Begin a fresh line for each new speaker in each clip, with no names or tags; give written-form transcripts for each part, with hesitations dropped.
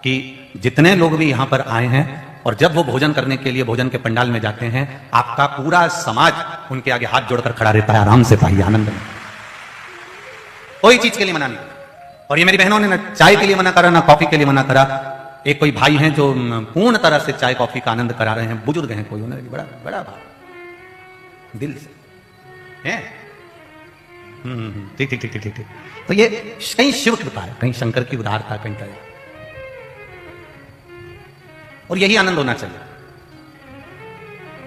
कि जितने लोग भी यहां पर आए हैं और जब वो भोजन करने के लिए भोजन के पंडाल में जाते हैं, आपका पूरा समाज उनके आगे हाथ जोड़कर खड़ा रहता है, आराम से पाइए, आनंद में, कोई चीज के लिए मना नहीं। और ये मेरी बहनों ने ना चाय के लिए मना करा, ना कॉफी के लिए मना करा। एक कोई भाई हैं जो पूर्ण तरह से चाय कॉफी का आनंद करा रहे हैं, बुजुर्ग हैं कोई, उन्होंने बड़ा बड़ा भाव दिल से है। ठीक ठीक ठीक ठीक ठीक। तो ये कहीं शिव कृपा है, कहीं शंकर की उदारता, कहीं कहीं, और यही आनंद होना चाहिए।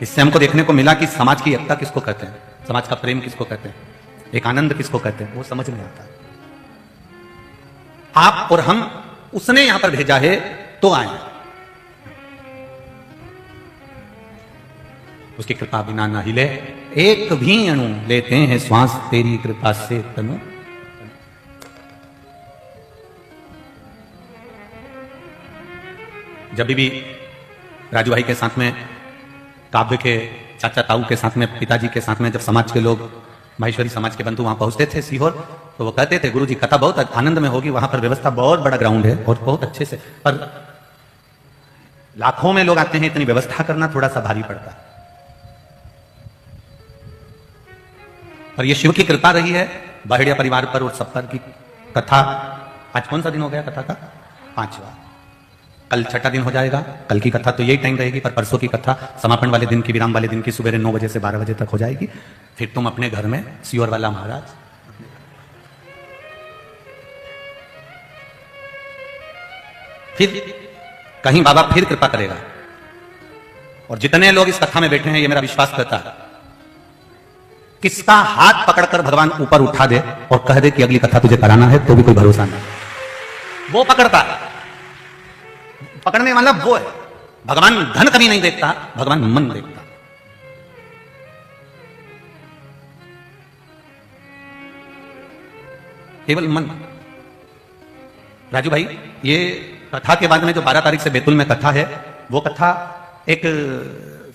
इससे हमको देखने को मिला कि समाज की एकता किसको कहते हैं, समाज का प्रेम किसको कहते हैं, एक आनंद किसको कहते हैं, वो समझ में आता है। आप और हम, उसने यहां पर भेजा है तो आए, उसकी कृपा बिना न हिले एक भी अणु, लेते हैं श्वास तेरी कृपा से तनु। जब भी राजू भाई के साथ में, काव्य के चाचा ताऊ के साथ में, पिताजी के साथ में, जब समाज के लोग, माहेश्वरी समाज के बंधु वहां पहुंचते थे सीहोर, तो वो कहते थे गुरुजी कथा बहुत आनंद में होगी, वहां पर व्यवस्था बहुत बड़ा ग्राउंड है और बहुत अच्छे से, पर लाखों में लोग आते हैं, इतनी व्यवस्था करना थोड़ा सा भारी पड़ता है। पर ये शिव की कृपा रही है बाहिड़िया परिवार पर और सब पर की कथा। आज कौन सा दिन हो गया कथा का? 5वां। कल 6ठा दिन हो जाएगा। कल की कथा तो यही टाइम रहेगी, पर परसों की कथा समापन वाले दिन की, विराम वाले दिन की सुबह 9 बजे से 12 बजे तक हो जाएगी। फिर तुम अपने घर में सियोर वाला महाराज, फिर कहीं बाबा फिर कृपा करेगा। और जितने लोग इस कथा में बैठे हैं, ये मेरा विश्वास करता है, किसका हाथ पकड़कर भगवान ऊपर उठा दे और कह दे कि अगली कथा तुझे कराना है, तो भी कोई भरोसा नहीं। वो पकड़ता है, पकड़ने वाला वो है। भगवान धन कभी नहीं देखता, भगवान मन देखता। केवल मन। राजू भाई, ये कथा के बाद में जो 12 तारीख से बैतुल में कथा है, वो कथा एक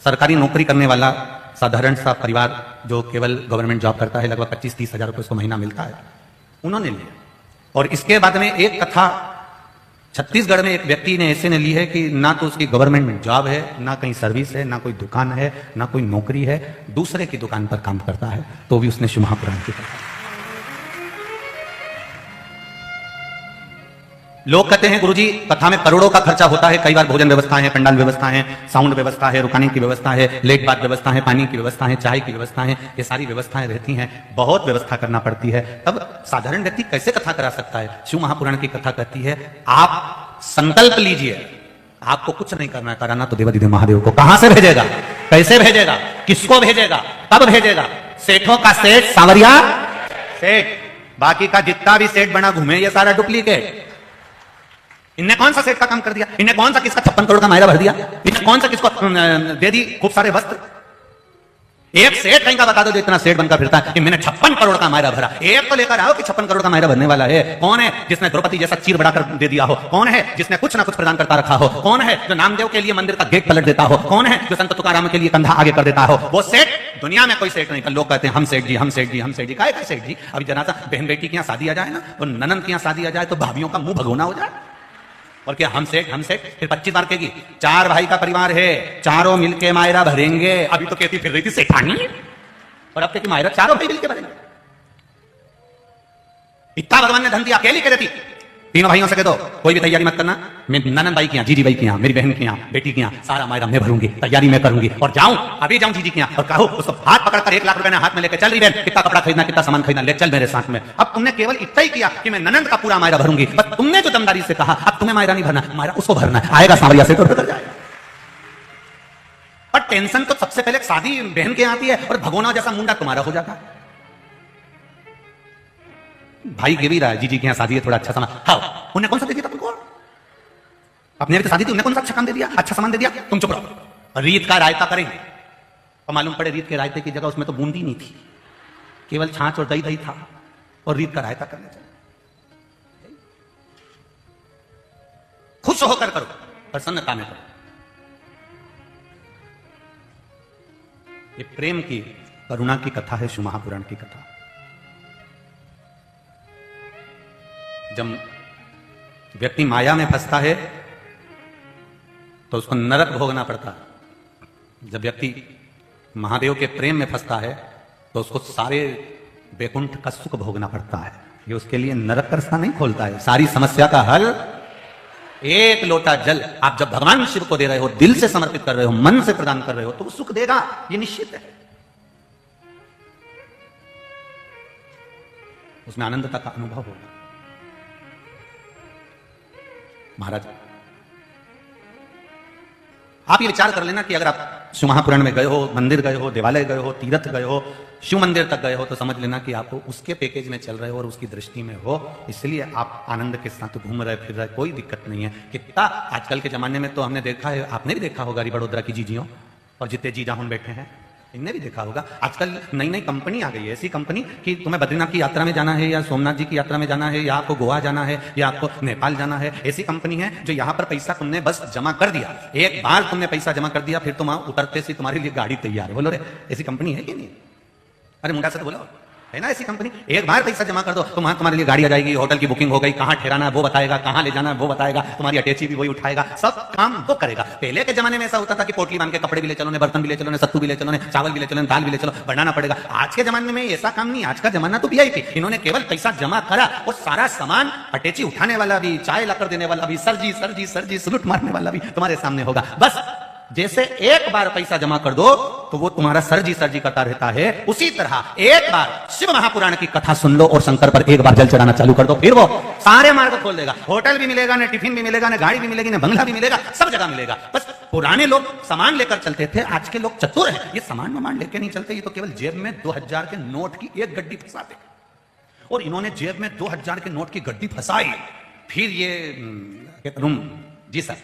सरकारी नौकरी करने वाला साधारण सा परिवार जो केवल गवर्नमेंट जॉब करता है, लगभग 25-30 हजार रुपए उसको महीना मिलता है, उन्होंने लिया। और इसके बाद में एक कथा छत्तीसगढ़ में एक व्यक्ति ने ऐसे ने ली है कि ना तो उसकी गवर्नमेंट जॉब है, ना कहीं सर्विस है, ना कोई दुकान है, ना कोई नौकरी है, दूसरे की दुकान पर काम करता है, तो भी उसने शिव महापुराण की कथा। लोग कहते हैं गुरुजी कथा में करोड़ों का खर्चा होता है, कई बार भोजन व्यवस्थाएं हैं, पंडाल व्यवस्थाएं हैं, साउंड व्यवस्था है, रुकाने की व्यवस्था है, लेट बात व्यवस्था है, पानी की व्यवस्था है, चाय की व्यवस्था है, ये सारी व्यवस्थाएं रहती हैं, बहुत व्यवस्था करना पड़ती है। तब साधारण व्यक्ति कैसे कथा करा सकता है? शिव महापुराण की कथा कहती है, आप संकल्प लीजिए, आपको कुछ नहीं करना, कराना तो देवाधिदेव महादेव को। कहां से भेजेगा, कैसे भेजेगा, किसको भेजेगा, कब भेजेगा? सेठों का सेठ सांवरिया सेठ, बाकी का जितना भी सेठ बना घूमे ये सारा डुप्लीकेट। इनने कौन सा सेठ का काम कर दिया? इनने कौन सा किसका 56 करोड़ का मायरा भर दिया? इनने कौन सा किसको दे दी खूब सारे वस्त्र? एक सेठ कहीं का बता दो जो इतना सेठ बनकर फिरता है कि मैंने 56 करोड़ का मायरा भरा। एक तो लेकर आओ कि 56 करोड़ का मायरा भरने वाला है। कौन है जिसने द्रौपदी जैसा चीर बढ़ाकर दे दिया हो? कौन है जिसने कुछ ना कुछ प्रदान करता रखा हो? कौन है जो नामदेव के लिए मंदिर का गेट पलट देता हो? कौन है जो संत तुकाराम के लिए कंधा आगे कर देता हो? वो सेठ दुनिया में कोई सेठ नहीं। लोग कहते हैं हम सेठ जी, हम सेठ जी, हम सेठ जी। काय का सेठ जी? अभी जरा सा बहन बेटी की यहाँ शादी आ जाए ना, और ननन की यहाँ शादी आ जाए तो भाभियों का मुंह भगोना हो जाए। और क्या हम सेठ, हम सेठ? फिर 25 बार कहेगी 4 भाई का परिवार है, चारों मिलके मायरा भरेंगे। अभी तो कहती फिर रही थी सेठानी, और अब कहती मायरा चारों भाई मिलके भरेंगे। इतना भगवान ने धन दिया, अकेली कह देती तीनों भाइयों से कह दो कोई भी तैयारी मत करना, मैं ननन भाई की यहाँ, जीजी भाई की यहाँ, मेरी बहन की यहाँ, बेटी की यहाँ, सारा मायरा मैं भरूंगी, तैयारी मैं करूंगी। और जाऊं, अभी जाऊं जीजी के यहाँ और कहूं उसको हाथ पकड़कर 1 लाख रुपए हाथ में लेकर चल रही बहन, कितना कपड़ा खरीदना, कितना सामान खरीदना, ले चल मेरे साथ में। अब तुमने केवल इतना ही किया कि मैं ननन का पूरा मायरा भरूंगी, बस तुमने जो दमदारी से कहा अब तुम्हें मायरा नहीं भरना, मायरा उसको भरना है। आएगा सांवरिया से तो कर जाएगा। पर टेंशन तो सबसे पहले शादी बहन के आती है और भगोना जैसा मुंडा तुम्हारा हो जाता है। भाई गिर ही रहा है, जीजी के यहाँ शादी है, थोड़ा अच्छा सामान। हाँ, उन्हें कौन सा दे दिया तुमको? अपने भी तो शादी थी, उन्हें कौन सा अच्छा काम दे दिया, अच्छा सामान दे दिया? तुम चुप रहो। रीत का रायता करेंगे और मालूम पड़े रीत के रायते की जगह उसमें तो बूंदी नहीं थी, केवल छाछ और दही था, और रीत का रायता करने चले। खुश होकर करो, प्रसन्नता में करो। ये प्रेम की, करुणा की कथा है शिव महापुराण की कथा। जब व्यक्ति माया में फंसता है तो उसको नरक भोगना पड़ता है। जब व्यक्ति महादेव के प्रेम में फंसता है तो उसको सारे वैकुंठ का सुख भोगना पड़ता है। ये उसके लिए नरक का रास्ता नहीं खोलता है। सारी समस्या का हल एक लोटा जल आप जब भगवान शिव को दे रहे हो, दिल से समर्पित कर रहे हो, मन से प्रदान कर रहे हो, तो वो सुख देगा, ये निश्चित है। उसमें आनंदता का अनुभव होगा। महाराज आप ये विचार कर लेना कि अगर आप शिव महापुराण में गए हो, मंदिर गए हो, देवालय गए हो, तीर्थ गए हो, शिव मंदिर तक गए हो, तो समझ लेना कि आप उसके पैकेज में चल रहे हो और उसकी दृष्टि में हो, इसलिए आप आनंद के साथ घूम रहे फिर रहे, कोई दिक्कत नहीं है। कितना आजकल के जमाने में तो हमने देखा है, आपने भी देखा होगा, बड़ोदरा की जीजियों और जितने जीजा हुन बैठे हैं इनने भी देखा होगा। आजकल नई नई कंपनी आ गई है, ऐसी कंपनी कि तुम्हें बद्रीनाथ की यात्रा में जाना है या सोमनाथ जी की यात्रा में जाना है या आपको गोवा जाना है या आपको नेपाल जाना है, ऐसी कंपनी है जो यहाँ पर पैसा तुमने बस जमा कर दिया, एक बार तुमने पैसा जमा कर दिया, फिर तुम वहां उतरते से तुम्हारे लिए गाड़ी तैयार है। बोलो रे, ऐसी कंपनी है कि नहीं? अरे मुंडा से तो बोलो, है ना ऐसी कंपनी? एक बार पैसा जमा कर दो तो वहां तुम्हारे लिए गाड़ी आ जाएगी, होटल की बुकिंग हो गई, कहां ठहराना है वो बताएगा, कहां ले जाना है वो बताएगा, तुम्हारी अटैची भी वही उठाएगा, सब काम वो करेगा। पहले के जमाने में ऐसा होता था कि पोटली बांध के कपड़े भी ले चलो, ने बर्तन भी ले चलो, ने सत्तू भी ले चलो, ने चावल भी ले चलो, दाल भी ले चलो, बनाना पड़ेगा। आज के जमाने में ऐसा काम नहीं, आज का जमाना तो वीआईपी। इन्होंने केवल पैसा जमा करा और सारा सामान, अटैची उठाने वाला भी, चाय लाकर देने वाला भी, सरजी सरजी सरजी सलूट मारने वाला भी तुम्हारे सामने होगा। बस जैसे एक बार पैसा जमा कर दो तो वो तुम्हारा सरजी सरजी करता रहता है, उसी तरह एक बार शिव महापुराण की कथा सुन लो और शंकर पर एक बार जल चढ़ाना चालू कर दो, फिर वो सारे मार्ग खोल देगा। होटल भी मिलेगा, न टिफिन भी मिलेगा, न गाड़ी भी मिलेगी, न बंगला भी मिलेगा, सब जगह मिलेगा। बस पुराने लोग सामान लेकर चलते थे, आज के लोग चतुर हैं, ये सामान वामान लेके नहीं चलते, ये तो केवल जेब में 2000 के नोट की एक गड्डी फंसाते। और इन्होंने जेब में 2000 के नोट की गड्डी फंसाई, फिर ये रूम जी सर,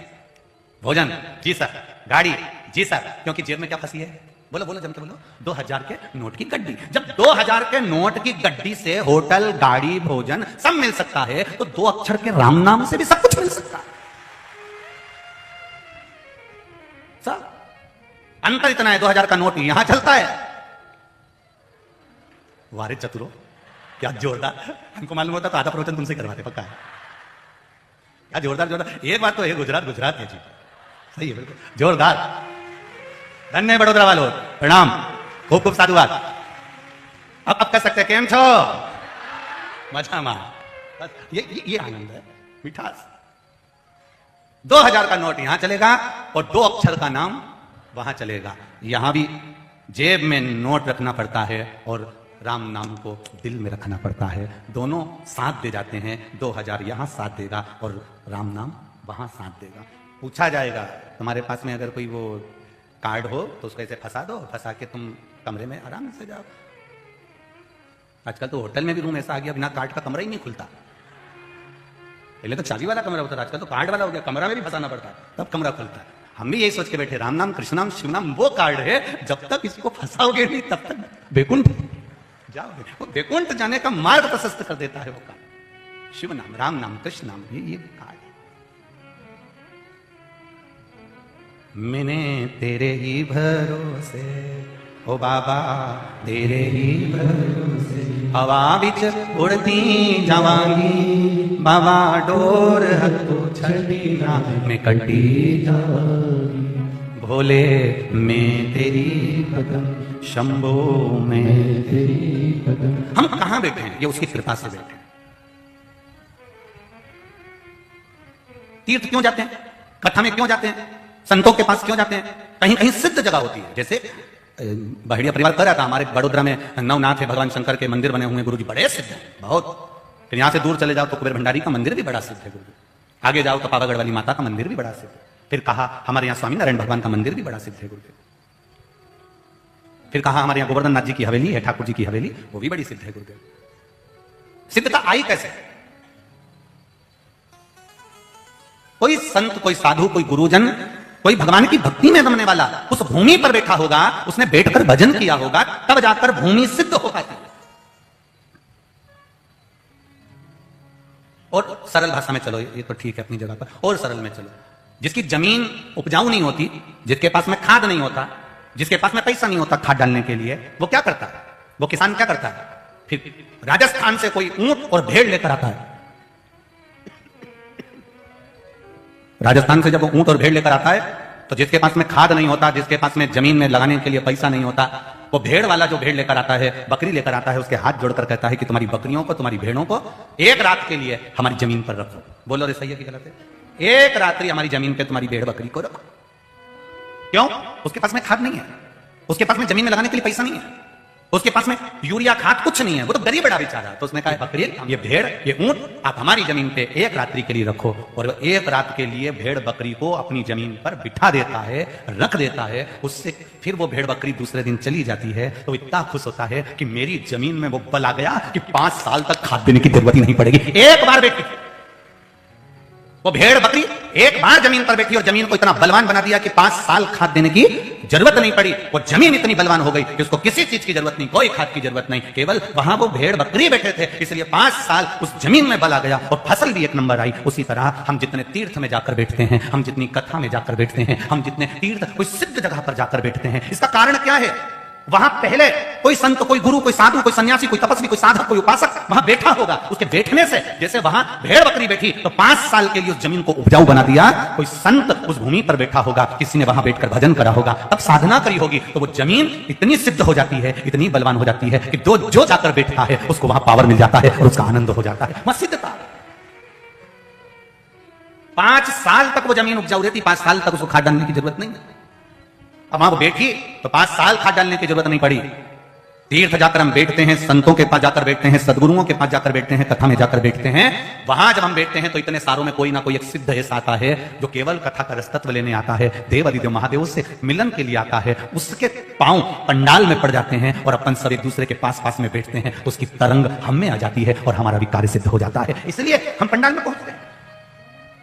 भोजन जी सर, गाड़ी जी सर, क्योंकि जेब में क्या फंसी है? बोलो बोलो जम के बोलो, 2000 के नोट की गड्डी। जब 2000 के नोट की गड्डी से होटल, गाड़ी, भोजन सब मिल सकता है तो 2 अक्षर के राम नाम से भी सब कुछ मिल सकता है। सब अंतर इतना है, 2000 का नोट यहां चलता है। वारे चतुरो, क्या जोरदार! हमको मालूम होता तो आधा प्रवचन तुमसे करवाते, पक्का है। क्या जोरदार जोरदार! एक बात तो है, गुजरात गुजरात है जी, सही है, बिल्कुल जोरदार। धन्य बड़ोदरा वालों, प्रणाम, खूब खूब साधुवाद। अब कह सकते केम छो, मजा मार, बस ये आनंद है, मिठास। 2000 का नोट यहां चलेगा और 2 अक्षर का नाम वहां चलेगा। यहां भी जेब में नोट रखना पड़ता है और राम नाम को दिल में रखना पड़ता है, दोनों साथ दे जाते हैं। 2000 यहां साथ देगा और राम नाम वहां साथ देगा। पूछा जाएगा तुम्हारे पास में अगर कोई वो कार्ड हो तो उसको ऐसे फंसा दो, फंसा के तुम कमरे में आराम से जाओ। आजकल तो होटल में भी रूम ऐसा आ गया, बिना कार्ड का कमरा ही नहीं खुलता। पहले तो चाबी वाला कमरा होता था, आजकल तो कार्ड वाला हो गया, कमरा में भी फंसाना पड़ता है तब कमरा खुलता है। हम भी यही सोच के बैठे, राम नाम, कृष्ण नाम, शिव नाम वो कार्ड है, जब तक इसको फंसाओगे नहीं तब तक वैकुंठ जाओगे। वो वैकुंठ जाने का मार्ग प्रशस्त कर देता है वो कार्ड। शिव नाम, राम नाम, कृष्ण नाम, ये कार्ड। मैंने तेरे ही भरोसे, ओ बाबा तेरे ही भरोसे, हवा बिच उड़ती जावांगी, बाबा डोर हथों छड़ी ना मैं कटी जावांगी, भोले मैं तेरी कदम, शंभो मैं तेरी कदम। हम कहां बैठे हैं? ये उसकी कृपा से बैठे हैं। तीर्थ क्यों जाते हैं? कथा में क्यों जाते हैं? संतों के पास क्यों जाते हैं? कहीं कहीं सिद्ध जगह होती है। जैसे बहड़िया परिवार कर रहा था, हमारे बड़ोदरा में नवनाथ है, भगवान शंकर के मंदिर बने हुए हैं, गुरुजी बड़े सिद्ध हैं बहुत। फिर यहां से दूर चले जाओ तो कुबेर भंडारी का मंदिर भी बड़ा सिद्ध है गुरुजी। आगे जाओ तो पावागढ़ वाली माता का मंदिर भी बड़ा सिद्ध है। फिर कहा हमारे यहाँ स्वामी नारायण भगवान का मंदिर भी बड़ा सिद्ध है गुरुदेव। फिर कहा हमारे यहाँ गोवर्धन नाथ जी की हवेली है, ठाकुर जी की हवेली, वो भी बड़ी सिद्ध है गुरुदेव। सिद्धता आई कैसे? कोई संत, कोई साधु, कोई गुरुजन, कोई भगवान की भक्ति में रमने वाला उस भूमि पर बैठा होगा, उसने बैठकर भजन किया होगा, तब जाकर भूमि सिद्ध हो पाती है। और सरल भाषा में चलो, ये तो ठीक है अपनी जगह पर, और सरल में चलो, जिसकी जमीन उपजाऊ नहीं होती, जिसके पास में खाद नहीं होता, जिसके पास में पैसा नहीं होता खाद डालने के लिए, वो क्या करता है? वो किसान क्या करता है? फिर राजस्थान से कोई ऊंट और भेड़ लेकर आता है, राजस्थान से जब वो ऊंट और भेड़ लेकर आता है तो जिसके पास में खाद नहीं होता, जिसके पास में जमीन में लगाने के लिए पैसा नहीं होता, वो भेड़ वाला जो भेड़ लेकर आता है, बकरी लेकर आता है, उसके हाथ जोड़कर कहता है कि तुम्हारी बकरियों को, तुम्हारी भेड़ों को एक रात के लिए हमारी जमीन पर रखो। बोलो रे सही है कि गलत है? एक रात्रि हमारी जमीन पे तुम्हारी भेड़ बकरी को रखो। क्यों? उसके पास में खाद नहीं है, उसके पास में जमीन में लगाने के लिए पैसा नहीं है, उसके पास में यूरिया खाद कुछ नहीं है, वो तो गरीब बड़ा बेचारा। तो उसने कहा बकरी, ये भेड़, ये ऊंट आप हमारी जमीन पे एक रात्रि के लिए रखो। और एक रात के लिए भेड़ बकरी को अपनी जमीन पर बिठा देता है, रख देता है। उससे फिर वो भेड़ बकरी दूसरे दिन चली जाती है तो इतना खुश होता है कि मेरी जमीन में वो बल आ गया कि 5 साल तक खाद देने की जरूरत ही नहीं पड़ेगी। एक बार बैठी वो भेड़ बकरी एक बार जमीन पर बैठी और जमीन को इतना बलवान बना दिया कि 5 साल खाद देने की जरूरत नहीं पड़ी। वो जमीन इतनी बलवान हो गई कि उसको किसी चीज की जरूरत नहीं, कोई खाद की जरूरत नहीं, केवल वहां वो भेड़ बकरी बैठे थे, इसलिए 5 साल उस जमीन में बल आ गया और फसल भी एक नंबर आई। उसी तरह हम जितने तीर्थ में जाकर बैठते हैं, हम जितनी कथा में जाकर बैठते हैं, हम जितने तीर्थ कोई सिद्ध जगह पर जाकर बैठते हैं, इसका कारण क्या है? वहां पहले कोई संत, कोई गुरु, कोई साधु, कोई सन्यासी, कोई तपस्वी, कोई साधक, कोई उपासक वहां बैठा होगा। उसके बैठने से जैसे वहां भेड़ बकरी बैठी तो 5 साल के लिए उस जमीन को उपजाऊ बना दिया। कोई संत उस भूमि पर बैठा होगा, किसी ने वहां बैठकर भजन करा होगा, तब साधना करी होगी, तो वो जमीन इतनी सिद्ध हो जाती है, इतनी बलवान हो जाती है कि जो जाकर बैठता है उसको वहां पावर मिल जाता है और उसका आनंद हो जाता है। वह सिद्धता 5 साल तक वो जमीन उपजाऊ रहती, 5 साल तक उसको खाद डालने की जरूरत नहीं। अब वहां वो बैठी तो 5 साल खाद डालने की जरूरत नहीं पड़ी। तीर्थ जाकर हम बैठते हैं, संतों के पास जाकर बैठते हैं, सदगुरुओं के पास जाकर बैठते हैं, कथा में जाकर बैठते हैं, वहां जब हम बैठते हैं तो इतने सारों में कोई ना कोई एक सिद्ध ऐसा आता है जो केवल कथा का रसतत्व लेने आता है, देव अधिदेव महादेव से मिलन के लिए आता है। उसके पांव पंडाल में पड़ जाते हैं और अपन सब एक दूसरे के पास पास में बैठते हैं तो उसकी तरंग हम में आ जाती है और हमारा भी कार्य सिद्ध हो जाता है। इसलिए हम पंडाल में पहुंचते हैं।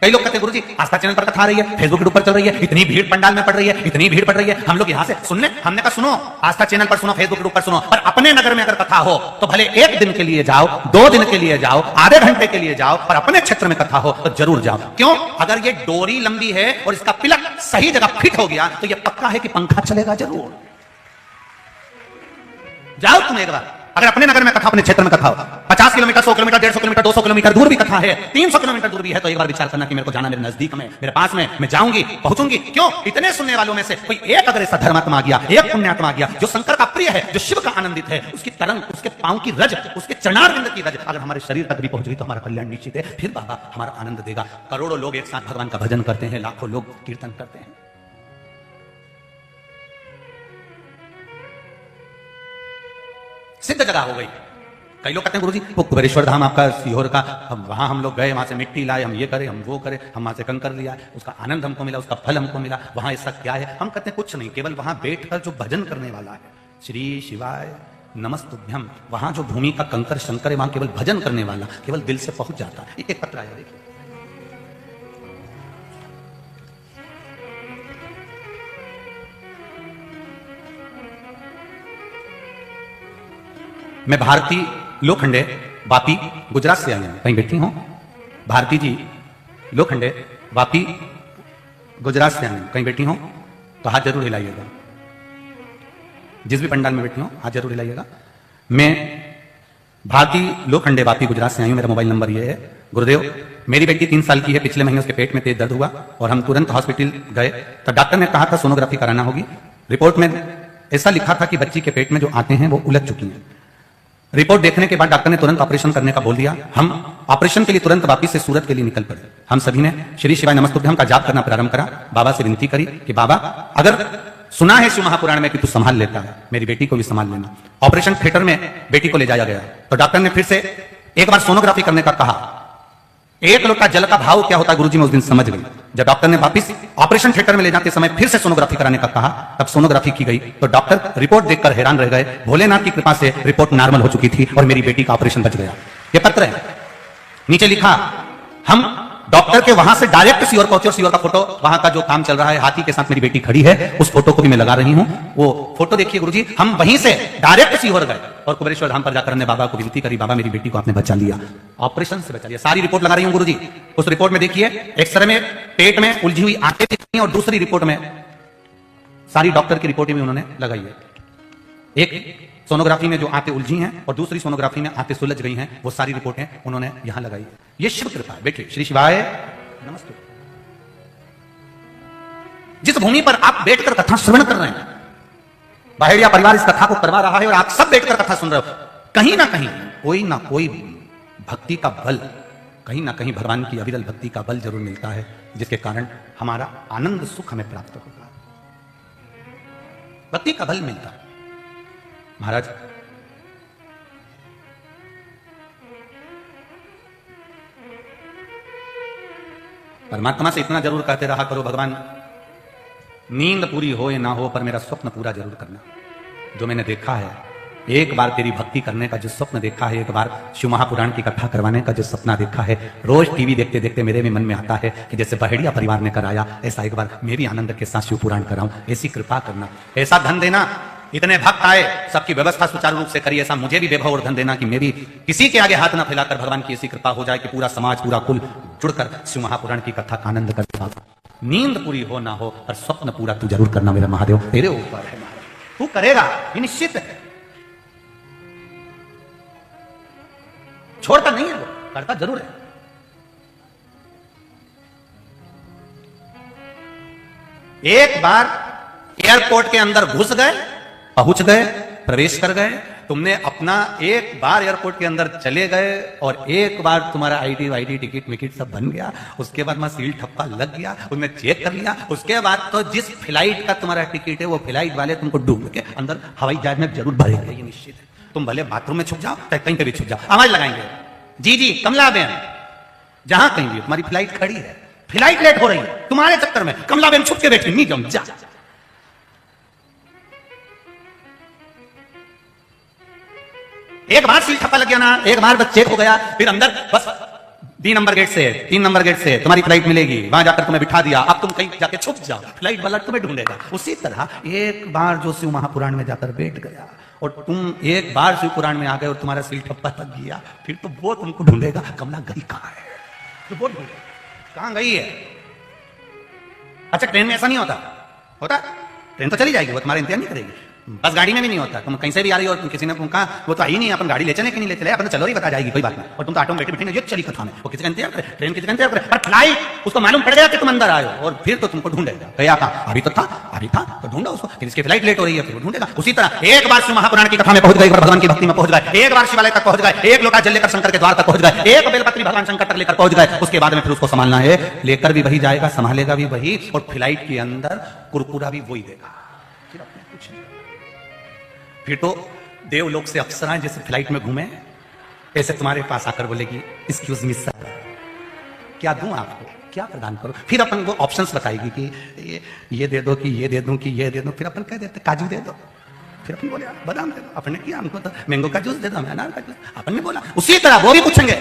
कई लोग कहते हैं गुरुजी आस्था चैनल पर कथा आ रही है, फेसबुक के ऊपर चल रही है, इतनी भीड़ पंडाल में पड़ रही है, इतनी भीड़ पड़ रही है, हम लोग यहां से सुनने। हमने कहा सुनो, आस्था चैनल पर सुनो, फेसबुक के ऊपर सुनो, पर अपने नगर में अगर कथा हो तो भले 1 दिन के लिए जाओ, 2 दिन के लिए जाओ, आधे घंटे के लिए जाओ, पर अपने क्षेत्र में कथा हो तो जरूर जाओ। क्यों? अगर ये डोरी लंबी है और इसका पिलक सही जगह फिट हो गया तो ये पक्का है कि पंखा चलेगा जरूर। जाओ तुम एक बार। अगर अपने नगर में कथा, अपने क्षेत्र में कथा हो, 50 किलोमीटर, 100 किलोमीटर, 150 किलोमीटर, 200 किलोमीटर दूर भी कथा है, 300 किलोमीटर दूर भी है, तो एक बार विचार करना कि मेरे को जाना मेरे नजदीक में, मेरे पास में, मैं जाऊंगी, पहुंचूंगी। क्यों? इतने सुनने वालों में से कोई एक अगर ऐसा धर्मात्मा आ गया, एक पुण्यात्मा आ गया जो शंकर का प्रिय है, जो शिव का आनंदित है, उसकी तरंग, उसके पांव की रज, उसके चरणारविंद की रज अगर हमारे शरीर तक भी पहुंच गई तो हमारा कल्याण निश्चित है। फिर बाबा हमारा आनंद देगा। करोड़ों लोग एक साथ भगवान का भजन करते हैं, लाखों लोग कीर्तन करते हैं। सिद्ध जगह हो गई। कई लोग कहते हैं गुरुजी वो कुबेरेश्वर धाम आपका सीहोर का, अब वहां हम लोग गए, वहां से मिट्टी लाए, हम ये करें, हम वो करें, हम वहां से कंकर लिया, उसका आनंद हमको मिला, उसका फल हमको मिला, वहां ऐसा क्या है? हम कहते हैं कुछ नहीं, केवल वहां बैठकर जो भजन करने वाला है, श्री शिवाय नमस्तुभ्यम, वहां जो भूमि का कंकर शंकर है, वहां केवल भजन करने वाला केवल दिल से पहुंच जाता है। एक पत्र आया देखिए, मैं भारती लोखंडे वापी गुजरात से आई हूं, कहीं बैठी हूं। भारती जी लोखंडे वापी गुजरात से आई हूं, कहीं बैठी हूं तो हाथ जरूर हिलाइएगा। जिस भी पंडाल में बैठी हूं हाथ जरूर हिलाइएगा। मैं भारती लोखंडे वापी गुजरात से आई हूं, मेरा मोबाइल नंबर ये है। गुरुदेव मेरी बेटी 3 साल की है, पिछले महीने उसके पेट में तेज दर्द हुआ और हम तुरंत हॉस्पिटल गए तो डॉक्टर ने कहा था सोनोग्राफी कराना होगी। रिपोर्ट में ऐसा लिखा था कि बच्ची के पेट में जो आते हैं वो उलझ चुकी हैं। रिपोर्ट देखने के बाद डॉक्टर ने तुरंत ऑपरेशन करने का बोल दिया। हम ऑपरेशन के लिए तुरंत वापस से सूरत के लिए निकल पड़े। हम सभी ने श्री शिवाय नमस्तुभ्यम का जाप करना प्रारंभ करा। बाबा से विनती करी कि बाबा अगर सुना है शिव महापुराण में कि तू संभाल लेता है, मेरी बेटी को भी संभाल लेना। ऑपरेशन थिएटर में बेटी को ले जाया गया तो डॉक्टर ने फिर से एक बार सोनोग्राफी करने का कहा। 1 लोटा जल का भाव क्या होता है गुरुजी मैं उस दिन समझ गई। जब डॉक्टर ने वापस ऑपरेशन थिएटर में ले जाते समय फिर से सोनोग्राफी कराने का कहा, तब सोनोग्राफी की गई तो डॉक्टर रिपोर्ट देखकर हैरान रह गए। भोलेनाथ की कृपा से रिपोर्ट नॉर्मल हो चुकी थी और मेरी बेटी का ऑपरेशन बच गया। ये पत्र है, नीचे लिखा हम डॉक्टर के वहां से डायरेक्ट सीहोर पहुंचे और सीहोर का फोटो, वहां का जो काम चल रहा है, हाथी के साथ मेरी बेटी खड़ी है, उस फोटो को भी मैं लगा रही हूं। वो फोटो देखिए गुरुजी, हम वहीं से डायरेक्ट सीहोर गए और कुबेरेश्वर धाम पर जाकर हमने बाबा को विनती करी, बाबा मेरी बेटी को आपने बचा लिया, ऑपरेशन से बचा लिया। सारी रिपोर्ट लगा रही हूं गुरुजी। उस रिपोर्ट में देखिए एक्सरे में पेट में उलझी हुई आंखें दिख रही हैं और दूसरी रिपोर्ट में सारी डॉक्टर की रिपोर्टें भी उन्होंने लगाई है। एक सोनोग्राफी में जो आंतें उलझी हैं और दूसरी सोनोग्राफी में आंतें सुलझ गई हैं, वो सारी रिपोर्टें उन्होंने यहां लगाई। ये शिव कृपा है। बैठिए, श्री शिवाय नमस्ते। जिस भूमि पर आप बैठकर कथा श्रवण कर रहे हैं, बहेड़िया परिवार इस कथा को करवा रहा है और आप सब बैठकर कथा सुन रहे हो, कहीं ना कहीं कोई भक्ति का बल, कहीं ना कहीं भगवान की अविरल भक्ति का बल जरूर मिलता है, जिसके कारण हमारा आनंद सुख हमें प्राप्त होता है। भक्ति का बल मिलता है। महाराज, परमात्मा से इतना जरूर कहते रहा करो, भगवान नींद पूरी हो या ना हो पर मेरा स्वप्न पूरा जरूर करना। जो मैंने देखा है, एक बार तेरी भक्ति करने का जो स्वप्न देखा है, एक बार शिव महापुराण की कथा करवाने का जो सपना देखा है, रोज टीवी देखते देखते मेरे भी मन में आता है कि जैसे बहेड़िया परिवार ने कराया, ऐसा एक बार मैं भी आनंद के साथ शिव पुराण कराऊं। ऐसी कृपा करना, ऐसा धन देना, इतने भक्त आए, सबकी व्यवस्था सुचारू रूप से करिए, ऐसा मुझे भी वैभव और धन देना कि मेरी किसी के आगे हाथ न फैलाकर भगवान की ऐसी कृपा हो जाए कि पूरा समाज, पूरा कुल जुड़कर शिव महापुराण की कथा का आनंद कर। नींद पूरी हो ना हो पर स्वप्न पूरा तू जरूर करना मेरा महादेव, तेरे ऊपर है, तू करेगा ये निश्चित है। छोड़ता नहीं है वो, करता जरूर है। एक बार एयरपोर्ट के अंदर घुस गए, पहुंच गए, प्रवेश कर गए, तुमने अपना एक बार एयरपोर्ट के अंदर चले गए और एक बार तुम्हारा आईडी टिकट विकेट सब बन गया, उसके बाद में सील ठप्पा लग गया, उन्हें चेक कर लिया, उसके बाद तो जिस फ्लाइट का तुम्हारा टिकट है वो फ्लाइट वाले तुमको ढूंढ के अंदर हवाई जहाज में जरूर भरेंगे, ये निश्चित है। तुम भले बाथरूम में छुप जाओ चाहे कहीं पे भी छुप जाओ, आवाज लगाएंगे, जी जी कमला बहन, जहां कहीं भी तुम्हारी फ्लाइट खड़ी है, फ्लाइट लेट हो रही है, तुम्हारे चक्कर में कमला बहन छुप के बैठी, नहीं जम जा। एक बार सील ठप्पा लग गया ना, एक बार बस चेक हो गया, फिर अंदर बस 3 नंबर गेट से 3 नंबर गेट से तुम्हारी फ्लाइट मिलेगी, वहां जाकर तुम्हें बिठा दिया, अब तुम कहीं जाके छुप जाओ, फ्लाइट वाला तुम्हें ढूंढेगा। उसी तरह एक बार जो शिव महापुराण में जाकर बैठ गया और तुम एक बार शिव पुराण में आ गए और तुम्हारा सील ठप्पा लग गया, फिर तो वो तुमको ढूंढेगा, कमला गई कहां है, तो वो ढूंढेगा कहां गई है। अच्छा, ट्रेन में ऐसा नहीं होता, होता ट्रेन तो चली जाएगी, वो तुम्हारा इंतजार नहीं करेगी। बस गाड़ी में भी नहीं होता, तुम कहीं से भी आ रही हो, तुम किसी ने कहा वो तो आई नहीं, अपन गाड़ी ले चले कि नहीं ले चले, अपन तो चलो ही बता जाएगी, कोई बात नहीं, और तुम तो ऑटो में बैठे बैठे ये चली कथा में, वो किसी का इंतजार करे, ट्रेन किसी का इंतजार करे, पर फ्लाइट उसको मालूम पड़ गया कि तुम अंदर आए हो और फिर तो तुमको ढूंढेगा। गया कहा, अभी तो था तो ढूंढो उसको, फिर इसकी फ्लाइट लेट हो रही है, फिर ढूंढेगा। उसी तरह एक बार शिव महापुराण की कथा में पहुंच गए, भगवान की भक्ति में पहुंच गए, एक बार शिवालय तक पहुंच गए, एक लोटा जल लेकर शंकर के द्वार तक पहुंच गए, एक बेलपत्री भगवान शंकर तक लेकर पहुंच गए, उसके बाद में फिर उसको संभालना है, लेकर भी वही जाएगा, संभालेगा भी वही, और फ्लाइट के अंदर कुरकुरा भी वही देगा। फिर तो देवलोक से अप्सराएं जैसे फ्लाइट में घूमे, ऐसे तुम्हारे पास आकर बोलेगी एक्सक्यूज मी सर, क्या दूं आपको, क्या प्रदान करो। फिर अपन को ऑप्शंस बताएगी कि ये दे दो, कि ये दे दूं, कि ये दे दो। फिर अपन कह देते काजू दे दो, फिर अपन बोले बादाम दे दो, अपन ने किया हमको तो मैंगो का जूस दे दो, अनार का जूस, अपन ने बोला। उसी तरह वो भी पूछेंगे,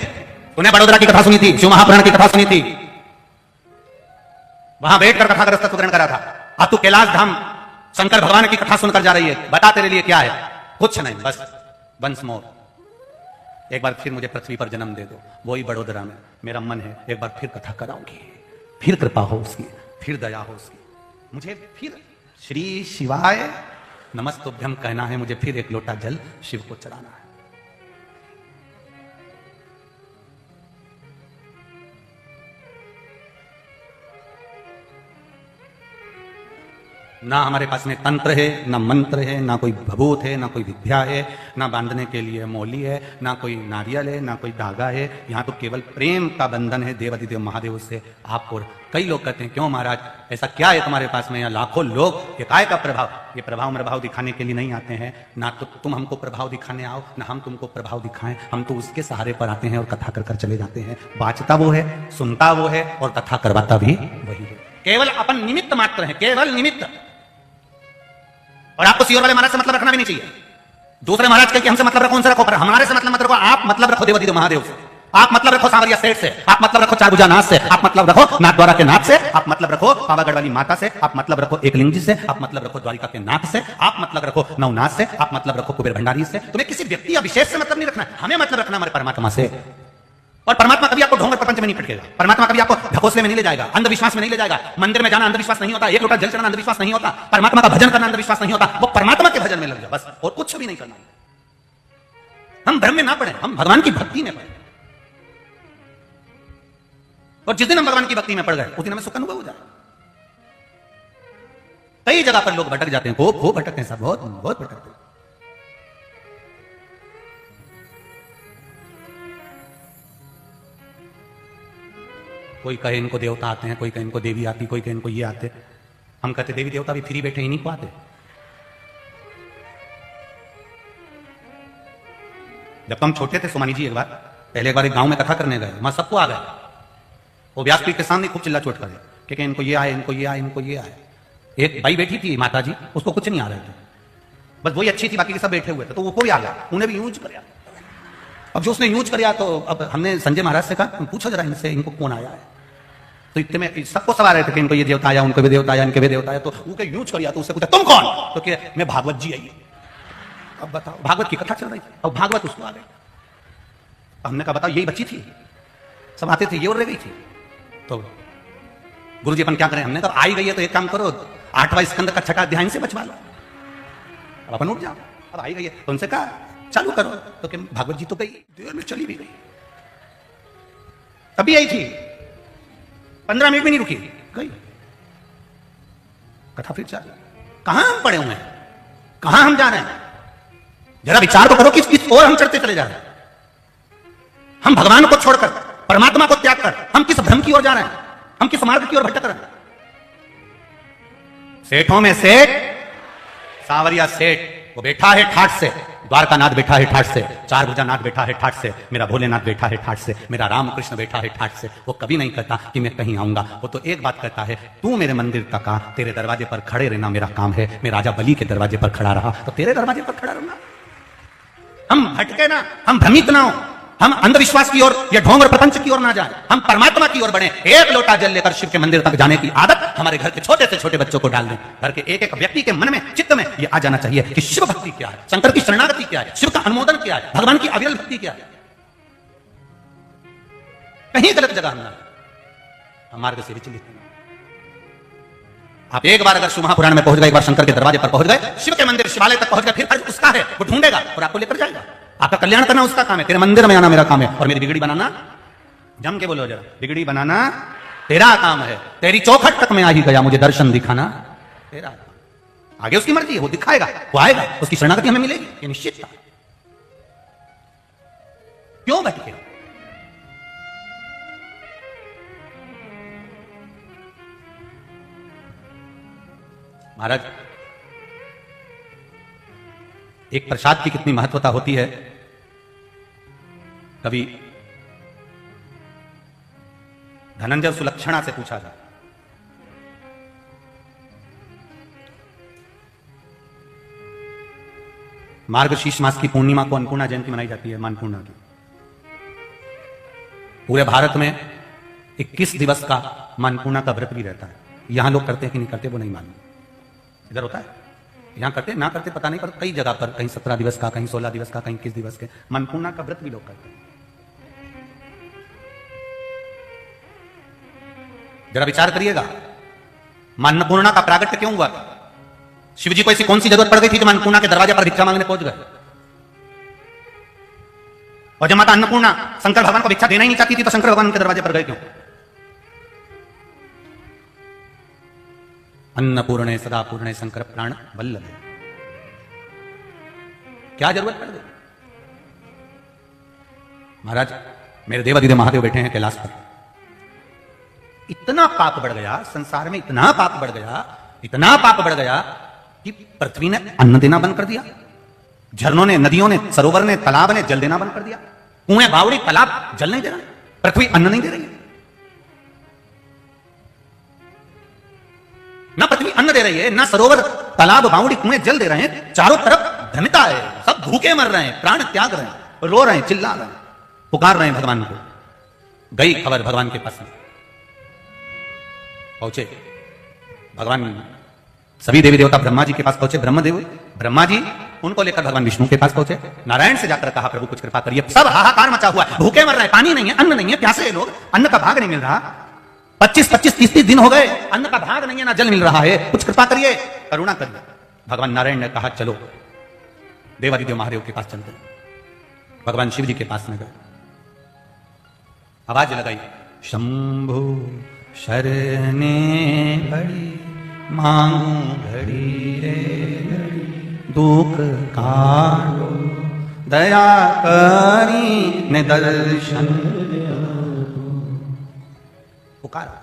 तूने बड़ोदरा की कथा सुनी थी, शिव महापुराण की कथा सुनी थी, वहां बैठकर कथा ग्रस्त करा था, अब तू कैलाश धाम शंकर भगवान की कथा सुनकर जा रही है, बता तेरे लिए क्या है, कुछ नहीं, बस वंस मोर, एक बार फिर मुझे पृथ्वी पर जन्म दे दो, वही बड़ोदरा में मेरा मन है, एक बार फिर कथा कराऊंगी, फिर कृपा हो उसकी, फिर दया हो उसकी, मुझे फिर श्री शिवाय नमस्तुभ्यम कहना है, मुझे फिर एक लोटा जल शिव को चढ़ाना है। ना हमारे पास में तंत्र है, ना मंत्र है, ना कोई भभूत है, ना कोई विद्या है, ना बांधने के लिए मौली है, ना कोई नारियल है, ना कोई धागा है, यहाँ तो केवल प्रेम का बंधन है देवाधिदेव महादेव से आपको। कई लोग कहते हैं क्यों महाराज ऐसा क्या है तुम्हारे पास में, यहाँ लाखों लोग, ये काय का प्रभाव, ये प्रभाव दिखाने के लिए नहीं आते हैं, ना तो तुम हमको प्रभाव दिखाने आओ, ना हम तुमको प्रभाव दिखाएं, हम तो उसके सहारे पर आते हैं और कथा कर कर चले जाते हैं। बाचता वो है, सुनता वो है और कथा करवाता भी वही है, केवल अपन निमित्त मात्र है, केवल निमित्त। और आपको सियोर वाले महाराज से मतलब रखना भी नहीं चाहिए, दूसरे महाराज के हमसे मतलब रखो, उनसे रखो, पर हमारे से मतलब मत रखो। आप मतलब रखो देवाधिदेव महादेव से, आप मतलब रखो सांवरिया सेठ से, आप मतलब रखो चारभुजा नाथ से, आप मतलब रखो नाथद्वारा के नाथ से, आप मतलब रखो पावागढ़ वाली माता से, आप मतलब रखो एकलिंग जी से, आप मतलब रखो द्वारिका के नाथ से, आप मतलब रखो नवनाथ से, आप मतलब रखो कुबेर भंडारी से। तुम्हें किसी व्यक्ति या विशेष से मतलब नहीं रखना, हमें मतलब रखना हमारे परमात्मा से। और परमात्मा कभी आपको ढोंग प्रपंच में नहीं पटकेगा, परमात्मा कभी आपको ढकोसले में नहीं ले जाएगा, अंधविश्वास में नहीं ले जाएगा। मंदिर में जाना अंधविश्वास नहीं होता, एक लोटा जल चढ़ाना अंधविश्वास नहीं होता, परमात्मा का भजन करना अंधविश्वास नहीं होता। वो परमात्मा के भजन में लग जाओ बस, और कुछ भी नहीं करना। हम भ्रम में ना पड़े, हम भगवान की भक्ति में पड़े, और जिस दिन हम भगवान की भक्ति में पड़ गए उस दिन हमें सुख अनुभव हो जाए। कई जगह पर लोग भटक जाते हैं, खूब भटकते हैं, सब बहुत बहुत भटकते हैं। कोई कहे इनको देवता आते हैं, कोई कहे इनको देवी आती, कोई कहे इनको ये आते। हम कहते देवी देवता भी फ्री बैठे, इन्हीं को आते। जब तो हम छोटे थे सोमानी जी, पहले एक बार एक गांव में कथा करने गए, वहां सबको आ गए। वो व्यासपीठ के सामने खूब चिल्ला चोट करे कि इनको ये आए, इनको ये आए, इनको ये आए। एक भाई बैठी थी माता जी, उसको कुछ नहीं आ रहे थे, बस वही अच्छी थी, बाकी के सब बैठे हुए थे। तो वो कोई आ गया, उन्हें भी यूज कर। अब जो उसने यूज कर, तो अब हमने संजय महाराज से कहा पूछो जरा इनसे, इनको कौन आया है। तो इतने में सबको सवाल रहे थे कि इनको ये देवता आया, उनको भी देवता आया, इनके भी देवता आया। तो वो क्या यूज कर, तो उससे पूछा तुम कौन, तो क्या मैं भागवत जी आई। अब बताओ, भागवत की कथा चल रही थी, अब भागवत उसको आ गई। हमने कहा बताओ, यही बच्ची थी, सब आते थे, ये और रह गई थी। तो गुरु जी अपन क्या करें, हमने कहा आई गई है तो एक काम करो, 8वां स्कंद का 6ठा अध्याय से बचवा लो, अब अपन उठ जाओ। अब आई गई है तो उनसे कहा चालू करो, तो कि भागवत जी तो गई, देर में चली भी गई। अभी आई थी, 15 मिनट में नहीं रुकी, गई। कथा फिर चालू। कहां हम पड़े हुए हैं, कहां हम जा रहे हैं, जरा विचार तो करो, किस किस ओर हम चढ़ते चले जा रहे हैं। हम भगवान को छोड़कर, परमात्मा को त्याग कर, हम किस भ्रम की ओर जा रहे हैं, हम किस मार्ग की ओर भटक रहे हैं। सेठों में सेठ, सावरिया सेठ, वो बैठा है ठाठ से, द्वारका नाथ बैठा है ठाठ से, चार भुजा नाथ बैठा है ठाठ से, मेरा भोलेनाथ बैठा है ठाठ से, मेरा रामकृष्ण बैठा है ठाठ से। वो कभी नहीं कहता कि मैं कहीं आऊंगा, वो तो एक बात कहता है, तू मेरे मंदिर तक आ, तेरे दरवाजे पर खड़े रहना मेरा काम है। मैं राजा बलि के दरवाजे पर खड़ा रहा, तो तेरे दरवाजे पर खड़ा रहूंगा। हम भटके ना, हम भ्रमित ना हो, हम अंधविश्वास की ओर या ढोंग और प्रपंच की ओर ना जाए, हम परमात्मा की ओर बढ़े। एक लोटा जल लेकर शिव के मंदिर तक जाने की आदत हमारे घर के छोटे से छोटे बच्चों को डाल दें। घर के एक एक व्यक्ति के मन में, चित्त में यह आ जाना चाहिए कि शिव भक्ति क्या है, शंकर की शरणागति क्या है, शिव का अनुमोदन क्या है, भगवान की अविरल भक्ति क्या है। कहीं गलत जगह हम मार्ग से विचलित नहीं। आप एक बार अगर शिव महापुराण में पहुंच गए, एक बार शंकर के दरवाजे पर पहुंच गए, शिव के मंदिर शिवालय तक पहुंच गए, फिर फर्ज उसका है, वो ढूंढेगा और आपको लेकर जाएगा। आपका कल्याण करना उसका काम है, तेरे मंदिर में आना मेरा काम है, और मेरी बिगड़ी बनाना, जम के बोलो जरा, बिगड़ी बनाना तेरा काम है। तेरी चौखट तक मैं आ ही गया, मुझे दर्शन दिखाना तेरा काम। आगे उसकी मर्जी है, वो दिखाएगा, वो आएगा, उसकी शरणागति हमें मिलेगी, ये निश्चित था। क्यों भटके? महाराज, एक प्रसाद की कितनी महत्वता होती है। कभी धनंजय सुलक्षणा से पूछा था, मार्गशीर्ष मास की पूर्णिमा को अन्नपूर्णा जयंती मनाई जाती है, मानपूर्णा की। पूरे भारत में 21 दिवस का मानपूर्णा का व्रत भी रहता है। यहां लोग करते हैं कि नहीं करते वो नहीं मालूम, इधर होता है, यहां करते ना करते पता नहीं, पर कई जगह पर कहीं 17 दिवस का, कहीं 16 दिवस का, कहीं 21 दिवस के मानपूर्णा का व्रत भी लोग करते हैं। जरा विचार करिएगा, अन्नपूर्णा का प्रागट्य क्यों हुआ? शिवजी को ऐसी कौन सी जरूरत पड़ गई थी कि अन्नपूर्णा के दरवाजे पर भिक्षा मांगने पहुंच गए? और जब माता अन्नपूर्णा शंकर भगवान को भिक्षा देना ही नहीं चाहती थी, तो शंकर भगवान के दरवाजे पर गए क्यों? अन्नपूर्णे सदा पूर्णे शंकर प्राण वल्लभे, क्या जरूरत पड़ गई? महाराज, मेरे देवाधिदेव महादेव बैठे हैं कैलाश पर। इतना पाप बढ़ गया संसार में, इतना पाप बढ़ गया, इतना पाप बढ़ गया कि पृथ्वी ने अन्न देना बंद कर दिया, झरनों ने, नदियों ने, सरोवर ने, तालाब ने जल देना बंद कर दिया। कुएं, बावड़ी, तालाब जल नहीं दे रहे, पृथ्वी अन्न नहीं दे रही है। ना पृथ्वी अन्न दे रही है, ना सरोवर, तालाब, बावड़ी, कुएं जल दे रहे हैं। चारों तरफ धन्यता है, सब भूखे मर रहे हैं, प्राण त्याग रहे हैं, रो रहे हैं, चिल्ला रहे हैं, पुकार रहे हैं भगवान को। गई खबर भगवान के पास में, पहुंचे भगवान, सभी देवी देवता ब्रह्मा जी के पास पहुंचे। ब्रह्मा जी उनको लेकर भगवान विष्णु के पास पहुंचे। नारायण से जाकर कहा, प्रभु कुछ कृपा करिए, सब हाहाकार मचा हुआ है, भूखे मर रहे हैं, पानी नहीं है, अन्न नहीं है, प्यासे लोग, अन्न का भाग नहीं मिल रहा। 25-25, 30-30 दिन हो गए, अन्न का भाग नहीं है, ना जल मिल रहा है, कुछ कृपा करिए, करुणा करिए। भगवान नारायण ने कहा, चलो देवादिदेव महादेव के पास चलते। भगवान शिव जी के पास में गए, आवाज लगाई, शंभु शरणे बड़ी मांगू घड़ी रे दुख काटो, दया करी ने दर्शन पुकारा,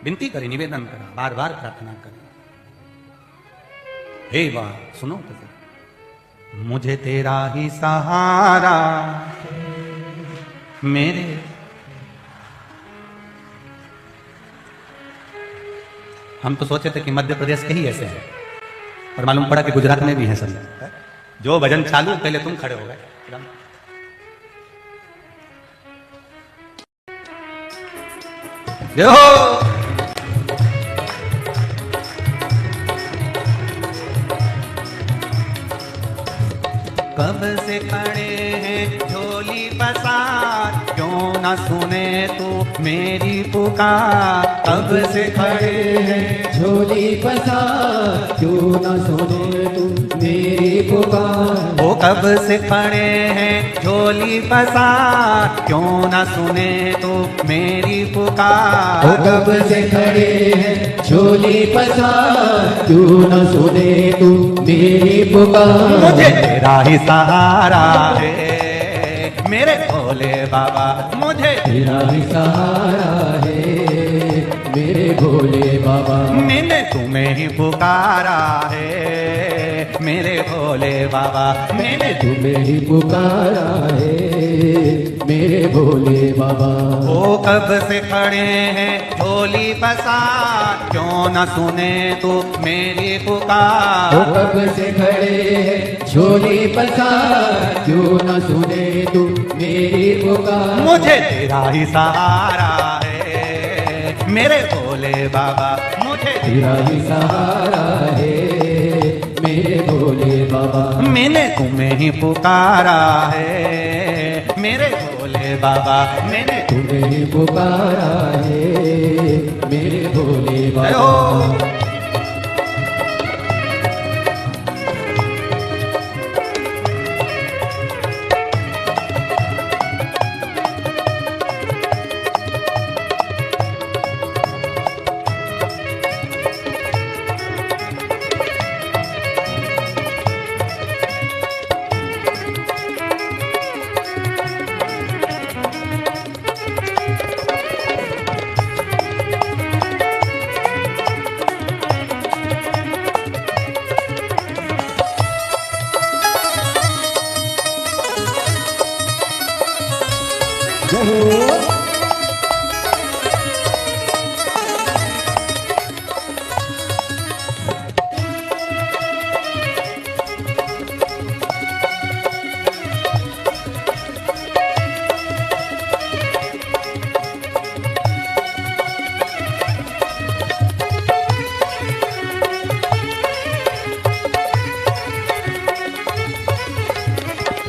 विनती करी, निवेदन करा, बार बार प्रार्थना करी, हे बात सुनो तो, मुझे तेरा ही सहारा मेरे। हम तो सोचे थे कि मध्य प्रदेश के ही ऐसे हैं, और मालूम पड़ा कि गुजरात में भी हैं सब। जो भजन चालू पहले तुम खड़े हो गए। जय हो। कब से खड़े हैं झोली पसार, क्यों न सुने तू मेरी पुकार। कब से खड़े हैं
झोली पसार, क्यों न सुने तू मेरी पुकार।
वो कब से खड़े हैं झोली पसार, क्यों न सुने तू मेरी पुकार।
वो कब से खड़े हैं झोली पसार, क्यों न सुने तू मेरी पुकार।
मुझे तेरा ही सहारा है मेरे भोले बाबा, मुझे
तेरा ही सहारा है मेरे भोले बाबा।
मैंने तुम्हें ही पुकारा है मेरे भोले बाबा, मैंने
तुम्हें ही पुकारा है मेरे भोले बाबा।
वो कब से खड़े हैं झोली पसार, क्यों न सुने तू मेरी पुकार।
वो कब से खड़े हैं झोली पसार, क्यों न सुने तू मेरी पुकार।
मुझे तेरा ही सहारा है मेरे भोले बाबा, मुझे
तेरा ही सहारा है मेरे भोले बाबा।
मैंने तुम्हें ही पुकारा है मेरे भोले बाबा, मैंने
तुम्हें ही पुकारा है मेरे भोले बाबा।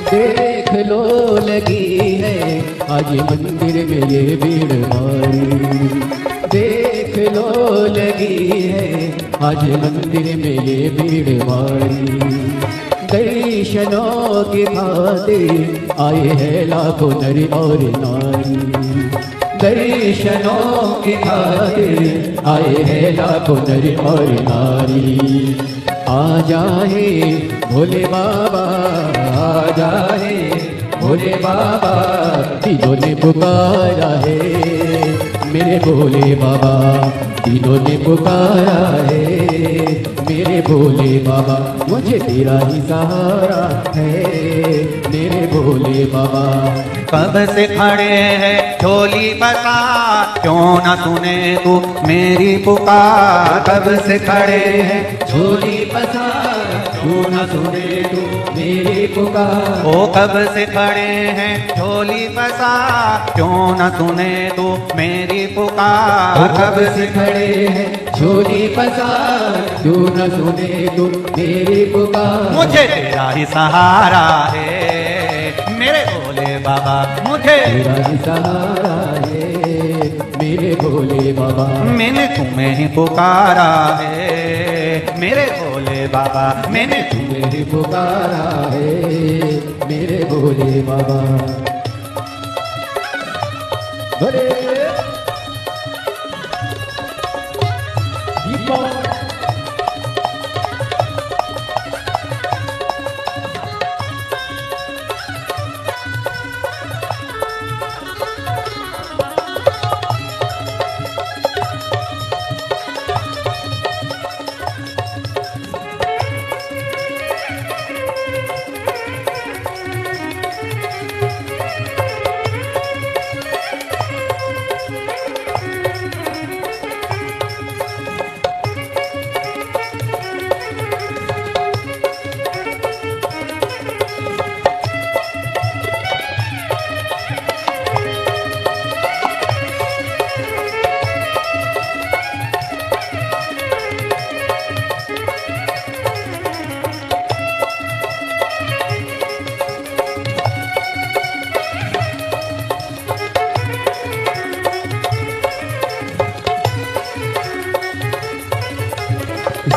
देख लो लगी है आज मंदिर में ये भीड़ मारी। देख लो लगी है आज मंदिर में ये भीड़ मारी। दर्शनों की खातिर आए हैं लाखों नर और नारी। दर्शनों की खातिर आए हैं लाखों नर और नारी। आ जाए भोले बाबा, आ जाए भोले बाबा। तीनों ने पुकारा है मेरे भोले बाबा, तीनों ने पुकारा है मेरे भोले बाबा। मुझे तेरा ही सहारा है मेरे भोले बाबा।
कब से खड़े हैं झोली पसार, क्यों न सुने तू मेरी पुकार। कब से खड़े हैं
झोली पसार, क्यों न सुने तू मेरी पुकार।
ओ कब से खड़े हैं झोली पसार, क्यों न सुने तू मेरी पुकार।
कब से खड़े हैं झोली पसार, क्यों न सुने तू मेरी पुकार।
मुझे तेरा ही सहारा है मेरे भोले बाबा, मुझे
तेरा ही सहारा है मेरे भोले बाबा।
मैंने तुम्हें ही पुकारा है मेरे भोले बाबा, मैंने
तुम्हें ही पुकारा है मेरे भोले बाबा। अरे ये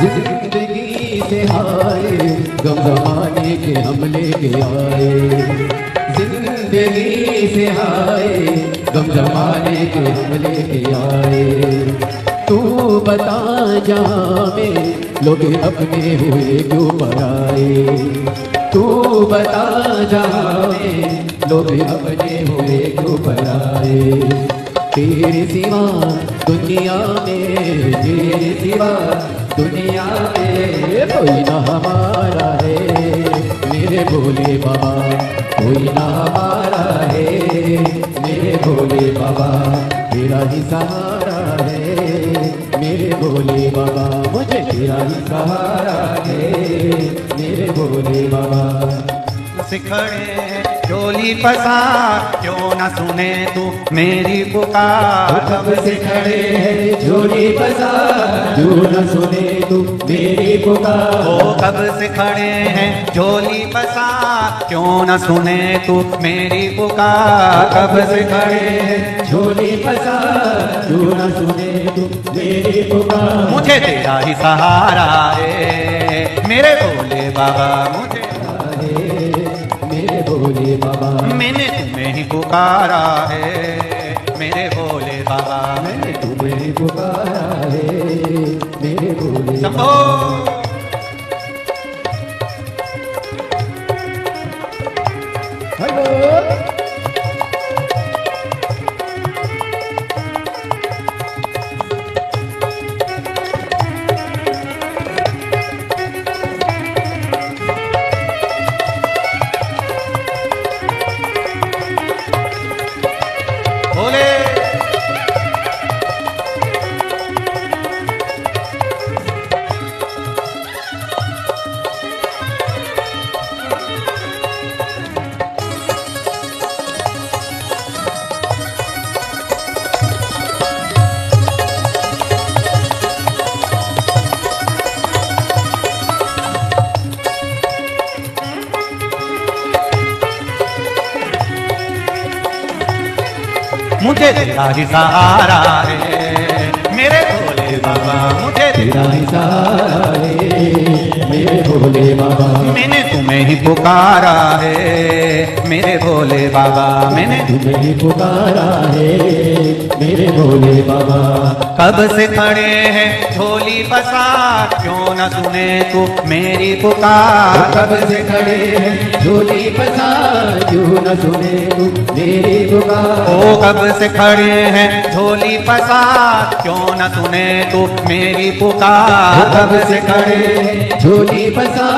जिंदगी से हाय गम जमाने के हम लेके आए। जिंदगी से हाय गम जमाने के हम लेके आए। तू बता जहाँ में लोग अपने हुए क्यों पराए। तू बता जहाँ में लोग अपने हुए क्यों पराए। तेरे सिवा दुनिया में, तेरे सिवा दुनिया में कोई ना हमारा है मेरे भोले बाबा। कोई ना हमारा है मेरे भोले बाबा। तेरा ही सहारा है मेरे भोले बाबा। मुझे तेरा ही सहारा है मेरे भोले बाबा।
सिखड़े चोली फसा क्यों न सुने तू मेरी पुकार।
कब से खड़े हैं झोली फसा क्यों न सुने तू मेरी पुकार।
ओ कब से खड़े हैं झोली फसा क्यों न सुने तू मेरी पुकार।
कब से खड़े हैं झोली फसा क्यों न सुने तू मेरी पुकार।
मुझे तेरा ही सहारा है मेरे भोले बाबा। मुझे
मेरे भोले बाबा।
मैंने तुम्हें ही पुकारा है मेरे भोले बाबा।
मैंने तुम्हें पुकारा है मेरे भोले
शंभो।
बाबा। हेलो
भोले मुझे तेरा ही सहारा है मेरे भोले बाबा। मुझे
तेरा ही सहारा है मेरे भोले बाबा।
मैंने तुम्हें ही पुकारा है मेरे भोले बाबा। मैंने
तुम्हें ही पुकारा है मेरे भोले बाबा।
कब से खड़े हैं झोली फसा क्यों न सुने तू मेरी पुकार।
कब से खड़े हैं झोली फसा क्यों न सुने तू मेरी पुकार।
ओ कब से खड़े हैं झोली फसा क्यों न सुने तू मेरी पुकार।
कब से खड़े हैं झोली फसा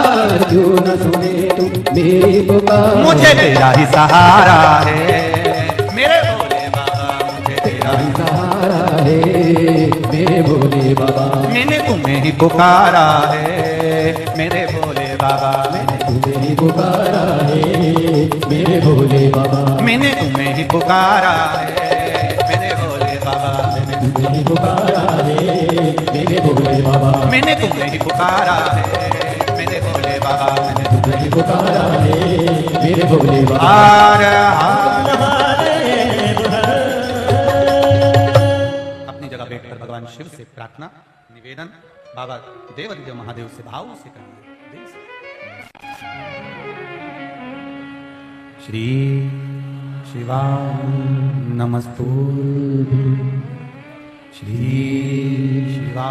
क्यों न सुने तू मेरी पुकार।
मुझे तेरा ही सहारा है मेरे भोले बाबा। मुझे तेरा ही
सहारा है मेरे भोले बाबा।
मैंने तुम्हें ही पुकारा है मेरे भोले बाबा।
मैंने तुम्हें ही पुकारा है मेरे भोले बाबा।
मैंने तुम्हें ही पुकारा है मेरे भोले बाबा।
तुम्हें ही पुकारा है मेरे भोले बाबा।
मैंने तुम्हें ही पुकारा है मेरे भोले बाबा। मैंने
तुम्हें ही पुकारा है मेरे भोले बाबा।
हार हार अपनी जगह बैठकर भगवान शिव से प्रार्थना निवेदन बाबा देवादिदेव महादेव से भाव से करना। श्री शिवा नमस्तु। श्री शिवा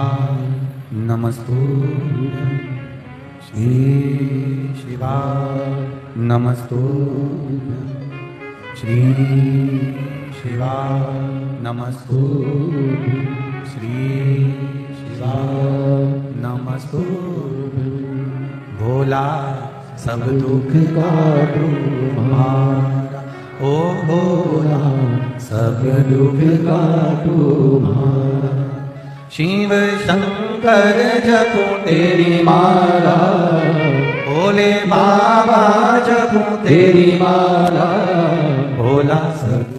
नमस्तुभ्यं श्री शिवाय नमस्तुभ्यं श्री शिवाय नमस्तुभ्यं श्री शिवाय नमस्तुभ्यं भोला सब दुख काटो हमारा, ओ भोला सब दुख काटो हमारा। शिव शंकर जपो तेरी माला, भोले बाबा जपो तेरी माला, भोला सब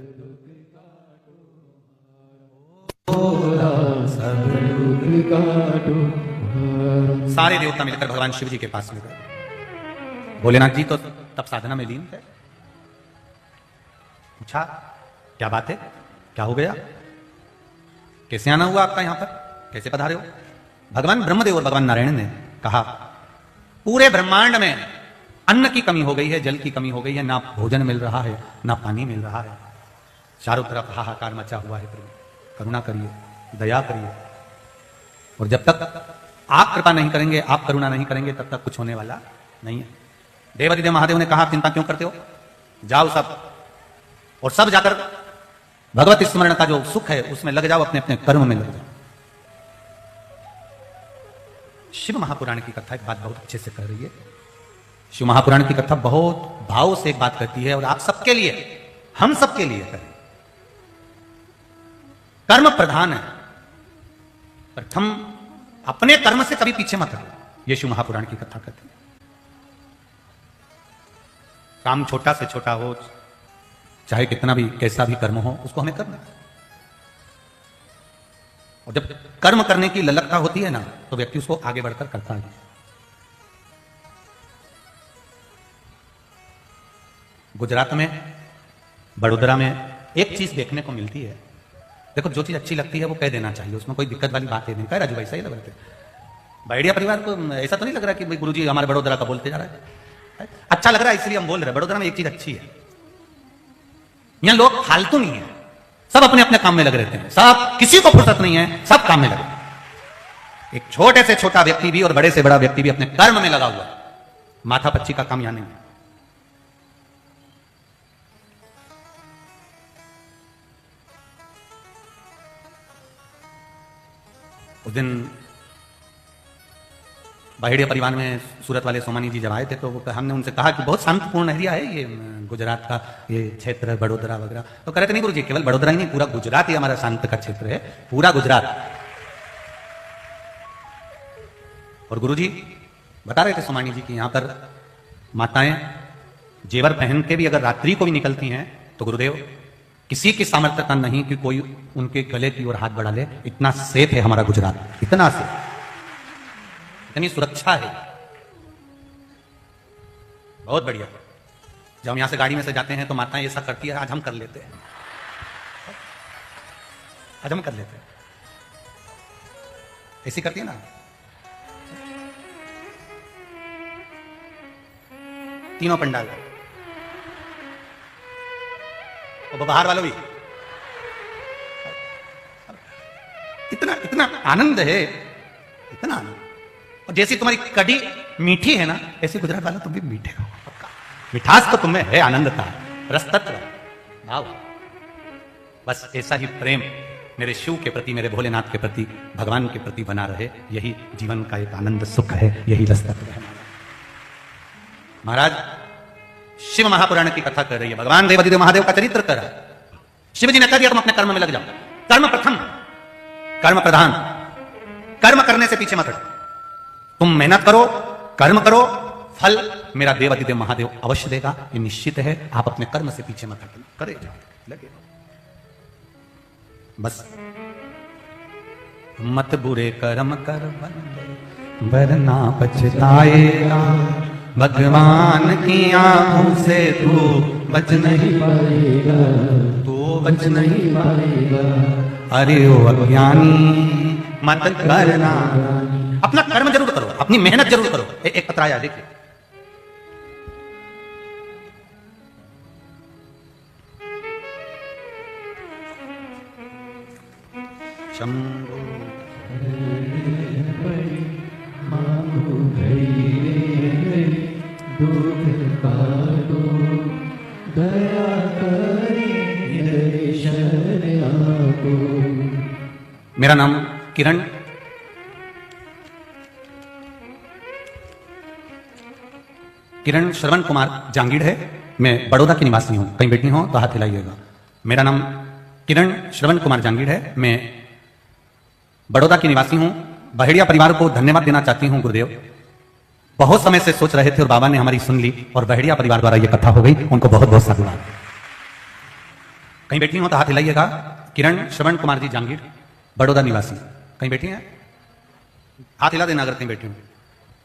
भोला सब दुख काटो। सारे देवता मिलकर भगवान शिव जी के पास में गए। भोलेनाथ जी तो तब साधना में लीन थे। पूछा क्या बात है, क्या हो गया, कैसे आना हुआ आपका यहां पर, कैसे पधारे हो? भगवान ब्रह्मदेव और भगवान नारायण ने कहा पूरे ब्रह्मांड में अन्न की कमी हो गई है, जल की कमी हो गई है, ना भोजन मिल रहा है ना पानी मिल रहा है, चारों तरफ हाहाकार मचा हुआ है। प्रभु करुणा करिए, दया करिए। और जब तक आप कृपा नहीं करेंगे, आप करुणा नहीं करेंगे, तब तक कुछ होने वाला नहीं है। देवादिदेव महादेव ने कहा चिंता क्यों करते हो, जाओ सब और सब जाकर भगवत स्मरण का जो सुख है उसमें लग जाओ, अपने अपने कर्म में लग जाओ। शिव महापुराण की कथा एक बात बहुत अच्छे से कर रही है। शिव महापुराण की कथा बहुत भाव से एक बात कहती है और आप सबके लिए, हम सबके लिए करें। कर्म प्रधान है, प्रथम अपने कर्म से कभी पीछे मत हटो, ये शिव महापुराण की कथा कहती है। काम छोटा से छोटा हो, चाहे कितना भी कैसा भी कर्म हो, उसको हमें करना है। और जब कर्म करने की ललकता होती है ना, तो व्यक्ति उसको आगे बढ़कर करता है। गुजरात में, बड़ोदरा में एक चीज देखने को मिलती है। देखो, जो चीज अच्छी लगती है वो कह देना चाहिए, उसमें कोई दिक्कत वाली बात है नहीं। कह राजू भाई सही लग रहे थे। बाइडिया परिवार को ऐसा तो नहीं लग रहा कि भाई गुरुजी हमारे बड़ोदरा का बोलते जा रहा है। अच्छा लग रहा है इसलिए हम बोल रहे हैं। बड़ोदरा में एक चीज अच्छी है, यहां लोग फालतू नहीं है, सब अपने अपने काम में लगे रहते हैं, सब किसी को फुर्सत नहीं है, सब काम में लगे। एक छोटे से छोटा व्यक्ति भी और बड़े से बड़ा व्यक्ति भी अपने कर्म में लगा हुआ है। माथा पच्ची का काम यहां नहीं है। उस दिन बाहेड़िया परिवार में सूरत वाले सोमानी जी जब आए थे, तो हमने उनसे कहा कि बहुत शांतिपूर्ण एरिया है ये गुजरात का, ये क्षेत्र बड़ोदरा वगैरह। तो कह रहे थे नहीं गुरुजी, केवल बड़ोदरा ही नहीं, पूरा गुजरात ही हमारा शांत का क्षेत्र है, पूरा गुजरात। और गुरुजी बता रहे थे सोमानी जी की यहां पर माताएं जेवर पहन के भी अगर रात्रि को भी निकलती हैं तो गुरुदेव किसी की सामर्थ्यता नहीं कि कोई उनके गले की ओर हाथ बढ़ा ले। इतना सेफ है हमारा गुजरात, इतना सेफ, इतनी सुरक्षा है, बहुत बढ़िया। जब हम यहां से गाड़ी में से जाते हैं तो माताएं ऐसा करती है, आज हम कर लेते हैं, आज हम कर लेते हैं, ऐसी करती है ना। तीनों पंडाल और बाहर वालों भी, इतना इतना आनंद है, इतना आनंद। और जैसी तुम्हारी कड़ी मीठी है ना, ऐसे गुजरात वाले तुम भी मीठे हो। पक्का मिठास तो तुम्हें है, आनंद का रसतत्व भाव। बस ऐसा ही प्रेम मेरे शिव के प्रति, मेरे भोलेनाथ के प्रति, भगवान के प्रति बना रहे। यही जीवन का एक आनंद सुख है, यही रसतत्व है। महाराज शिव महापुराण की कथा कर रही है, भगवान देवादिदेव महादेव का चरित्र कर रहा है। शिव जी ने कह दिया तुम अपने कर्म में लग जाओ, कर्म प्रथम, कर्म प्रधान, कर्म करने से पीछे मत हटो। तुम मेहनत करो, कर्म करो, फल मेरा देवादिदेव महादेव अवश्य देगा, ये निश्चित है। आप अपने कर्म से पीछे मत हटो, करे जाओ, लगे बस। मत बुरे कर्म कर वरना पछताएगा, भगवान की आंखों से तू बच नहीं पाएगा, तू बच नहीं पाएगा। अरे ओ अज्ञानी मत करना, अपना कर्म जरूर करो, अपनी मेहनत जरूर करो। एक पत्र आया देखिए, शंभो
काटो दया करे दर्शन आपो।
मेरा नाम किरण श्रवण कुमार जांगीड़ है। मैं बड़ौदा की निवासी हूं। कहीं बैठी हो तो हाथ हिलाइएगा। मेरा नाम किरण श्रवण कुमार जांगीड़ है। मैं बड़ौदा की निवासी हूं। बहेड़िया परिवार को धन्यवाद देना चाहती हूं गुरुदेव। बहुत समय से सोच रहे थे और बाबा ने हमारी सुन ली और बहेड़िया परिवार द्वारा यह कथा हो गई। उनको बहुत बहुत साधुवाद। कहीं बैठी हो तो हाथ हिलाइएगा। किरण श्रवण कुमार जी जांगीड़, बड़ौदा निवासी। कहीं बैठी हैं? हाथ हिला देना अगर कहीं बैठी हो।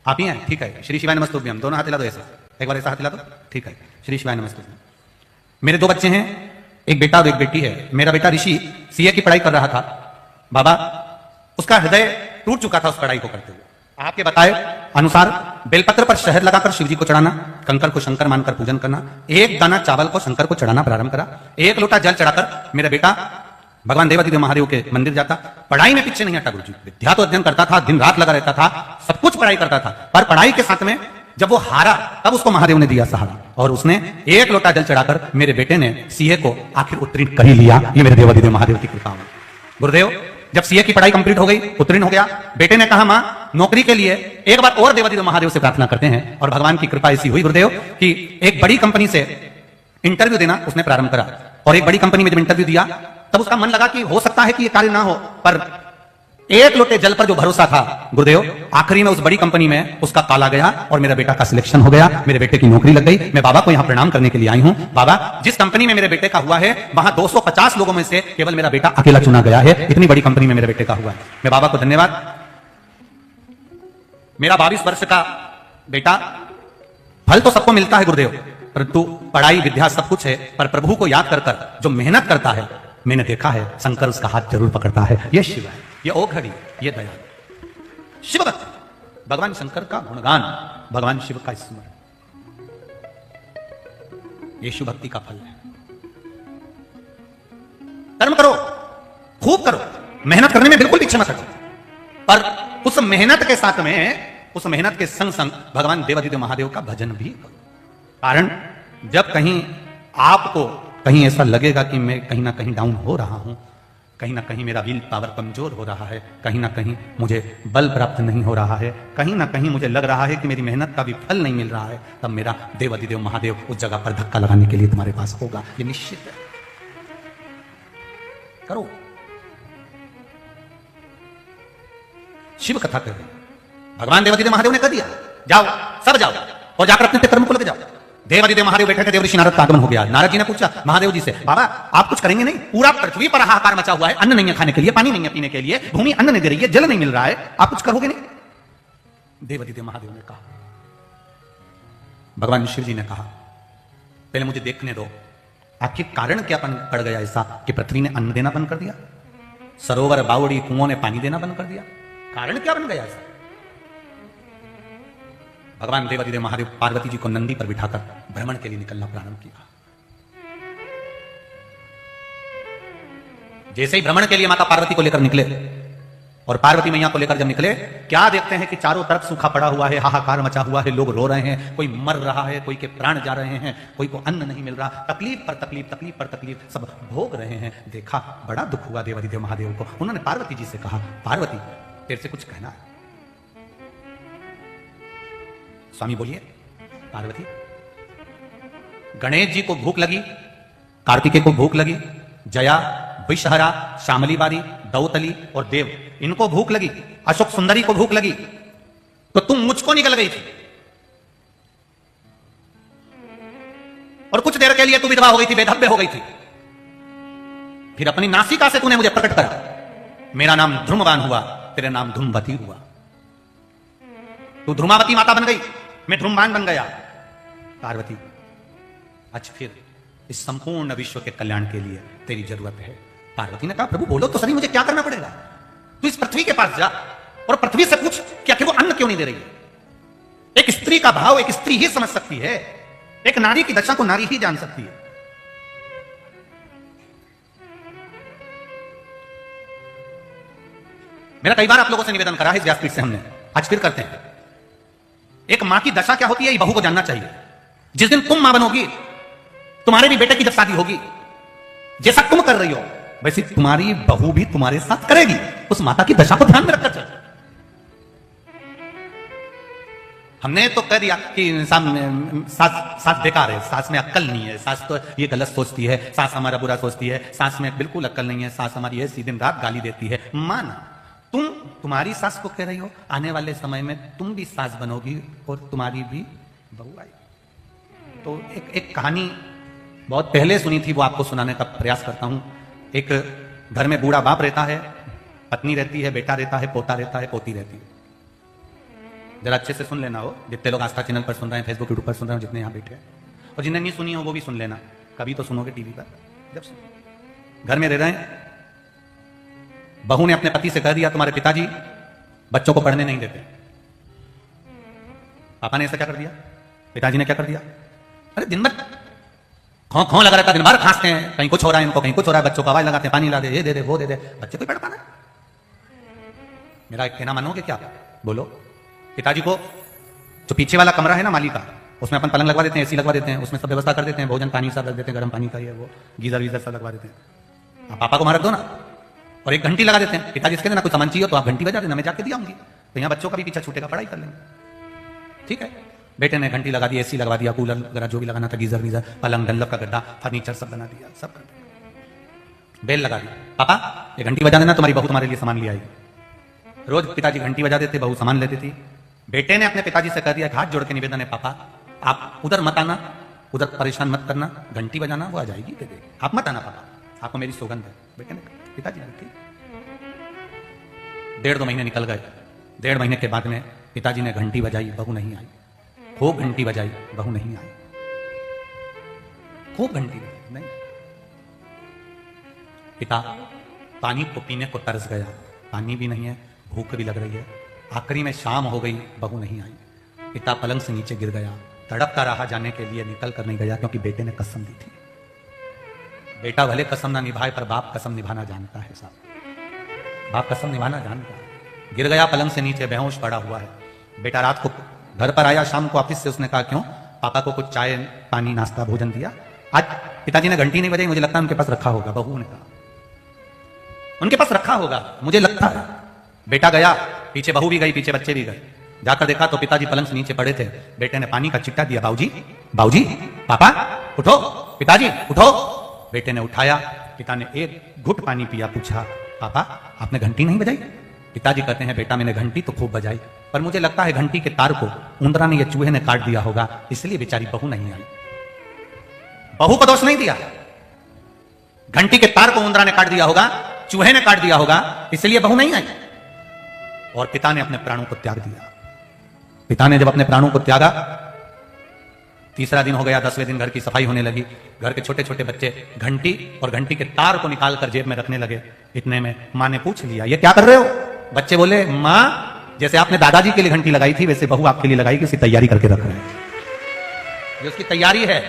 आप ही हैं? ठीक है। श्री शिवाय नमस्तुभ्यम। दोनों हाथ हिला दो ऐसा। एक बार ऐसा हाथ हिला दो। ठीक है। श्री शिवाय नमस्तुभ्यम। मेरे 2 बच्चे हैं, एक बेटा और एक बेटी है। मेरा बेटा ऋषि सीए की पढ़ाई कर रहा था। बाबा, उसका हृदय टूट चुका था उस पढ़ाई को करते हुए। आपके बताए अनुसार बेलपत्र पर शहद लगाकर शिव जी को चढ़ाना, कंकर को शंकर मानकर पूजन करना, एक दाना चावल को शंकर को चढ़ाना प्रारंभ करा, 1 लोटा जल चढ़ाकर मेरा बेटा भगवान देवादिदेव महादेव के मंदिर जाता। पढ़ाई में पीछे नहीं हटा गुरुजी। विद्या तो अध्ययन करता था, दिन रात लगा रहता था, सब कुछ पढ़ाई करता था। पर पढ़ाई के साथ में जब वो हारा तब उसको महादेव ने दिया सहारा और उसने 1 लोटा जल चढ़ाकर मेरे बेटे ने सीए को आखिर उत्तीर्ण कर ही लिया। ये मेरे देवादिदेव महादेव की कृपा है। गुरुदेव, जब सीए की पढ़ाई कंप्लीट हो गई, उत्तीर्ण हो गया, बेटे ने कहा मां नौकरी के लिए एक बार और देवादिदेव महादेव से प्रार्थना करते हैं। और भगवान की कृपा ऐसी हुई गुरुदेव कि एक बड़ी कंपनी से इंटरव्यू देना उसने प्रारंभ करा। और एक बड़ी कंपनी में जब इंटरव्यू दिया तब उसका मन लगा कि हो सकता है कि ये कार्य ना हो, पर 1 लोटे जल पर जो भरोसा था गुरुदेव, आखिरी में उस बड़ी कंपनी में उसका ताला गया और मेरा बेटा का सिलेक्शन हो गया। मेरे बेटे की नौकरी लग गई। मैं बाबा को यहां प्रणाम करने के लिए आई हूं। बाबा, जिस कंपनी में मेरे बेटे का हुआ है वहां 250 लोगों में से केवल मेरा बेटा अकेला चुना गया है। इतनी बड़ी कंपनी में मेरे बेटे का हुआ है। मैं बाबा को धन्यवाद। मेरा 22 वर्ष का बेटा, फल तो सबको मिलता है गुरुदेव, परंतु पढ़ाई विद्या सब कुछ है, पर प्रभु को याद कर कर जो मेहनत करता है, मैंने देखा है शंकर उसका हाथ जरूर पकड़ता है। ये शिव है, ये ओघड़ी, ये दया, शिव भक्ति, भगवान शंकर का गुणगान, भगवान शिव का स्मरण, ये शिव भक्ति का फल है। कर्म करो, खूब करो, मेहनत करने में बिल्कुल पीछे मत हटो, पर उस मेहनत के साथ में, उस मेहनत के संग संग भगवान देवादिदेव महादेव का भजन भी करो। कारण जब कहीं आपको कहीं ऐसा लगेगा कि मैं कहीं ना कहीं डाउन हो रहा हूं, कहीं ना कहीं मेरा विल पावर कमजोर हो रहा है, कहीं ना कहीं मुझे बल प्राप्त नहीं हो रहा है, कहीं ना कहीं मुझे लग रहा है कि मेरी मेहनत का भी फल नहीं मिल रहा है, तब मेरा देवादिदेव महादेव उस जगह पर धक्का लगाने के लिए तुम्हारे पास होगा। ये निश्चित है। करो। शिव कथा कर रहे, भगवान देवादिदेव महादेव ने कर दिया, जाओ सब जाओ और जाकर अपने कर्म को लगे जाओ। देवादिदेव महादेव बैठे थे, देव ऋषि नारद का आगमन हो गया। नारद जी ने पूछा महादेव जी से, बाबा आप कुछ करेंगे नहीं? पूरा पृथ्वी पर हाहाकार मचा हुआ है, अन्न नहीं है खाने के लिए, पानी नहीं है पीने के लिए, भूमि अन्न नहीं दे रही है, जल नहीं मिल रहा है, आप कुछ करोगे नहीं? देवादिदेव महादेव ने कहा, भगवान शिव जी ने कहा, पहले मुझे देखने दो, आखिर कारण क्या पड़ गया ऐसा कि पृथ्वी ने अन्न देना बंद कर दिया, सरोवर बावड़ी कुओं ने पानी देना बंद कर दिया? कारण क्या बन गया ऐसा? भगवान देवादिदेव महादेव पार्वती जी को नंदी पर बिठाकर भ्रमण के लिए निकलना प्रारंभ किया। जैसे ही भ्रमण के लिए माता पार्वती को लेकर निकले और पार्वती मैया को लेकर जब निकले, क्या देखते हैं कि चारों तरफ सूखा पड़ा हुआ है, हाहाकार मचा हुआ है, लोग रो रहे हैं, कोई मर रहा है, कोई के प्राण जा रहे हैं, कोई को अन्न नहीं मिल रहा, तकलीफ पर तकलीफ, तकलीफ पर तकलीफ सब भोग रहे हैं। देखा, बड़ा दुख हुआ देवादिदेव महादेव को। उन्होंने पार्वती जी से कहा, पार्वती तेरे से कुछ कहना है। स्वामी बोलिए। पार्वती, गणेश जी को भूख लगी, कार्तिकेय को भूख लगी, जया, विषहरा, श्यामली बारी, दौतली और देव, इनको भूख लगी, अशोक सुंदरी को भूख लगी, तो तुम मुझको निकल गई थी और कुछ देर के लिए तू विधवा हो गई थी, बेधब्य हो गई थी। फिर अपनी नासिका से तूने मुझे प्रकट करा, मेरा नाम ध्रुमवान हुआ, तेरा नाम धूमवती हुआ। तू ध्रुमावती माता बन गई, मैं ध्रुमवान बन गया। पार्वती, अच्छा फिर इस संपूर्ण विश्व के कल्याण के लिए तेरी जरूरत है। पार्वती ने कहा, प्रभु बोलो तो सही, मुझे क्या करना पड़ेगा? तू इस पृथ्वी के पास जा और पृथ्वी से पूछ कि आखिर वो अन्न क्यों नहीं दे रही है। एक स्त्री का भाव एक स्त्री ही समझ सकती है, एक नारी की दशा को नारी ही जान सकती है। मेरा कई बार आप लोगों से निवेदन करा है इस व्यासपीठ से हमने, आज फिर करते हैं। एक मां की दशा क्या होती है ये बहू को जानना चाहिए। जिस दिन तुम मां बनोगी, तुम्हारे भी बेटे की जब शादी होगी, जैसा तुम कर रही हो वैसे तुम्हारी बहू भी तुम्हारे साथ करेगी। उस माता की दशा को ध्यान में रखकर चल। हमने तो कह दिया कि सास बेकार है, सास में अक्ल नहीं है, सास तो ये गलत सोचती है, सास हमारा बुरा सोचती है, सास में बिल्कुल अक्ल नहीं है, सास हमारी ऐसी दिन रात गाली देती है। माना तुम्हारी सास को कह रही हो, आने वाले समय में तुम भी सास बनोगी और तुम्हारी भी बहू आएगी। तो एक कहानी बहुत पहले सुनी थी, वो आपको सुनाने का प्रयास करता हूं। एक घर में बूढ़ा बाप रहता है, पत्नी रहती है, बेटा रहता है, पोता रहता है, पोती रहती है। जरा अच्छे से सुन लेना हो, जितने लोग आस्था चैनल पर सुन रहे हैं, फेसबुक यूट्यूब पर सुन रहे हो, जितने यहां बैठे हैं, और जिन्हें नहीं सुनी हो वो भी सुन लेना, कभी तो सुनोगे टीवी पर। जब घर में रह रहे हैं, बहू ने अपने पति से कह दिया तुम्हारे पिताजी बच्चों को पढ़ने नहीं देते। पापा ने ऐसा क्या कर दिया, पिताजी ने क्या कर दिया, अरे दिन भर खो खो लगा रहता, दिन भर खांसते हैं, कहीं कुछ हो रहा है इनको, कहीं कुछ हो रहा है, बच्चों को आवाज लगाते हैं, पानी ला दे, ये दे दे, वो दे दे, बच्चे को पढ़ पाना। मेरा कहना मानोगे क्या, बोलो। पिताजी को जो पीछे वाला कमरा है ना माली का, उसमें अपन पलंग लगवा देते हैं, एसी लगवा देते हैं, उसमें सब व्यवस्था कर देते हैं, भोजन पानी सब रख देते हैं, गर्म पानी का ये वो गीजर वीजर सब लगवा देते हैं। आप पापा को मार दो ना, और एक घंटी लगा देते हैं। पिताजी इसके ना कुछ सामान चाहिए तो आप घंटी बजा देना, मैं जाके दिया आऊंगी, तो यहाँ बच्चों का भी पीछा छूटेगा, पढ़ाई कर लेंगे। ठीक है, बेटे ने घंटी लगा दी, एसी लगवा दिया, कूलर वगैरह जो भी लगाना था, गीजर वीजर, पलंग डल्लब का गड्ढा, फर्नीचर सब बना दिया, सब कर दिया। बेल लगा दी, पापा ये घंटी बजा देना, तुम्हारी बहू तुम्हारे लिए सामान ले आएगी। रोज पिताजी घंटी बजा देते, बहू सामान लेती थी। बेटे ने अपने पिताजी से कह दिया, हाथ जोड़ के निवेदन है पापा, आप उधर मत आना, उधर परेशान मत करना, घंटी बजाना वो आ जाएगी, दे दे, आप मत आना पापा, आपको मेरी सौगंध है। बेटे ने, पिताजी ने ठीक। 1.5-2 महीने निकल गए। 1.5 महीने के बाद में पिताजी ने घंटी बजाई, बहू नहीं आई। खूब घंटी बजाई, बहू नहीं आई। खूब घंटी बजाई, नहीं। पिता पानी को पीने को तरस गया, पानी भी नहीं है, भूख भी लग रही है। आखिरी में शाम हो गई, बहू नहीं आई। पिता पलंग से नीचे गिर गया, तड़पता रहा, जाने के लिए निकल कर नहीं गया, क्योंकि बेटे ने कसम दी थी। बेटा भले कसम ना निभाए, पर बाप कसम निभाना जानता है साहब, बाप कसम निभाना जानता है। गिर गया पलंग से नीचे, बेहोश पड़ा हुआ है। बेटा रात को घर पर आया, शाम को ऑफिस से, उसने कहा क्यों, पापा को कुछ चाय पानी नाश्ता भोजन दिया। आज पिताजी ने घंटी नहीं बजाई, मुझे लगता है उनके पास रखा होगा। बहू ने कहा उनके पास रखा होगा, मुझे लगता है। बेटा गया, पीछे बहू भी गई, पीछे बच्चे भी गए। जाकर देखा तो पिताजी पलंग से नीचे पड़े थे। बेटे ने पानी का चिट्टा दिया, बाबूजी बाबूजी, पापा उठो, पिताजी उठो। बेटे ने उठाया, पिता ने एक घुट पानी पिया, पूछा पापा आपने घंटी नहीं बजाई। पिताजी कहते हैं बेटा मैंने घंटी तो खूब बजाई, पर मुझे लगता है घंटी के तार को उंदरा ने या चूहे ने काट दिया होगा, इसलिए बेचारी बहू नहीं आई। बहू को दोष नहीं दिया, घंटी के तार को उंदरा ने काट दिया होगा, चूहे ने काट दिया होगा, इसलिए बहू नहीं आई। और पिता ने अपने प्राणों को त्याग दिया। पिता ने जब अपने प्राणों को त्यागा, 3रा दिन हो गया, 10वें दिन घर की सफाई होने लगी। घर के छोटे छोटे बच्चे घंटी और घंटी के तार को निकालकर जेब में रखने लगे। इतने में मां ने पूछ लिया, ये क्या कर रहे हो। बच्चे बोले, मां जैसे आपने दादाजी के लिए घंटी लगाई थी, वैसे बहू आपके लिए लगाई, उसकी तैयारी करके रख रहे हैं। ये उसकी तैयारी है।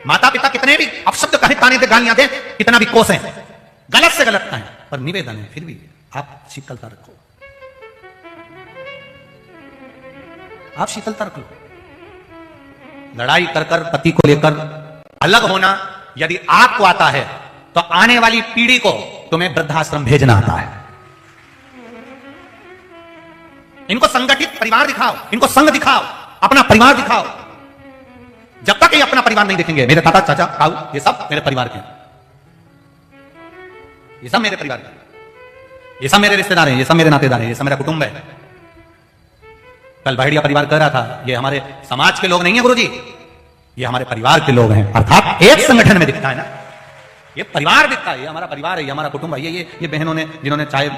माता पिता कितने भी अपशब्द कहे, ताने दे, गालियां दे, कितना भी कोसें, गलत से गलत कहें, पर निवेदन है, फिर भी आप शीतलता रखो, आप शीतलता रख लो। लड़ाई कर कर पति को लेकर अलग होना यदि आपको आता है, तो आने वाली पीढ़ी को तुम्हें वृद्धाश्रम भेजना आता है। इनको संगठित परिवार दिखाओ, इनको संग दिखाओ, अपना परिवार दिखाओ। जब तक ये अपना परिवार नहीं देखेंगे, मेरे ताता चाचा ताऊ ये सब मेरे परिवार के, ये सब मेरे परिवार के, ये सब मेरे रिश्तेदार हैं, ये सब मेरे नातेदार हैं, ये सब मेरा कुटुंब है। कल बहेड़िया परिवार कह रहा था, ये हमारे समाज के लोग नहीं है गुरुजी, ये हमारे परिवार के लोग हैं। अर्थात एक संगठन में दिखता है ना, ये परिवार दिखता है, ये हमारा परिवार है, ये हमारा कुटुंब है। ये बहनों ने जिन्होंने चाहे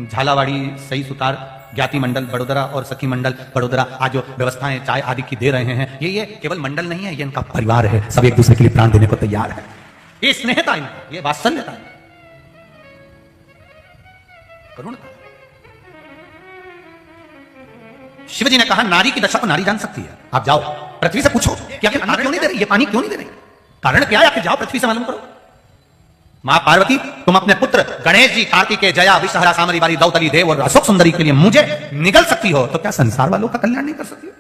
झालावाड़ी, सही सुतार, ज्ञाति मंडल बड़ोदरा और सखी मंडल बड़ोदरा आज जो व्यवस्थाएं चाय आदि की दे रहे हैं, ये केवल मंडल नहीं है, ये इनका परिवार है। सब एक दूसरे के लिए प्राण देने को तैयार है। ये स्नेहता है, ये वात्सल्यता है, करुणता। शिव जी ने कहा नारी की दशा को नारी जान सकती है। आप जाओ पृथ्वी से पूछो कि आखिर अन्न क्यों नहीं दे रही, ये पानी क्यों नहीं दे रही, कारण क्या है, आखिर जाओ पृथ्वी से मालूम करो। मां पार्वती, तुम अपने पुत्र गणेश जी, कार्तिकेय, जया, विषहरा, सामरी, बारी, दौतली, देव और अशोक सुंदरी के लिए मुझे निगल सकती हो, तो क्या संसार वालों का कल्याण नहीं कर सकती हो।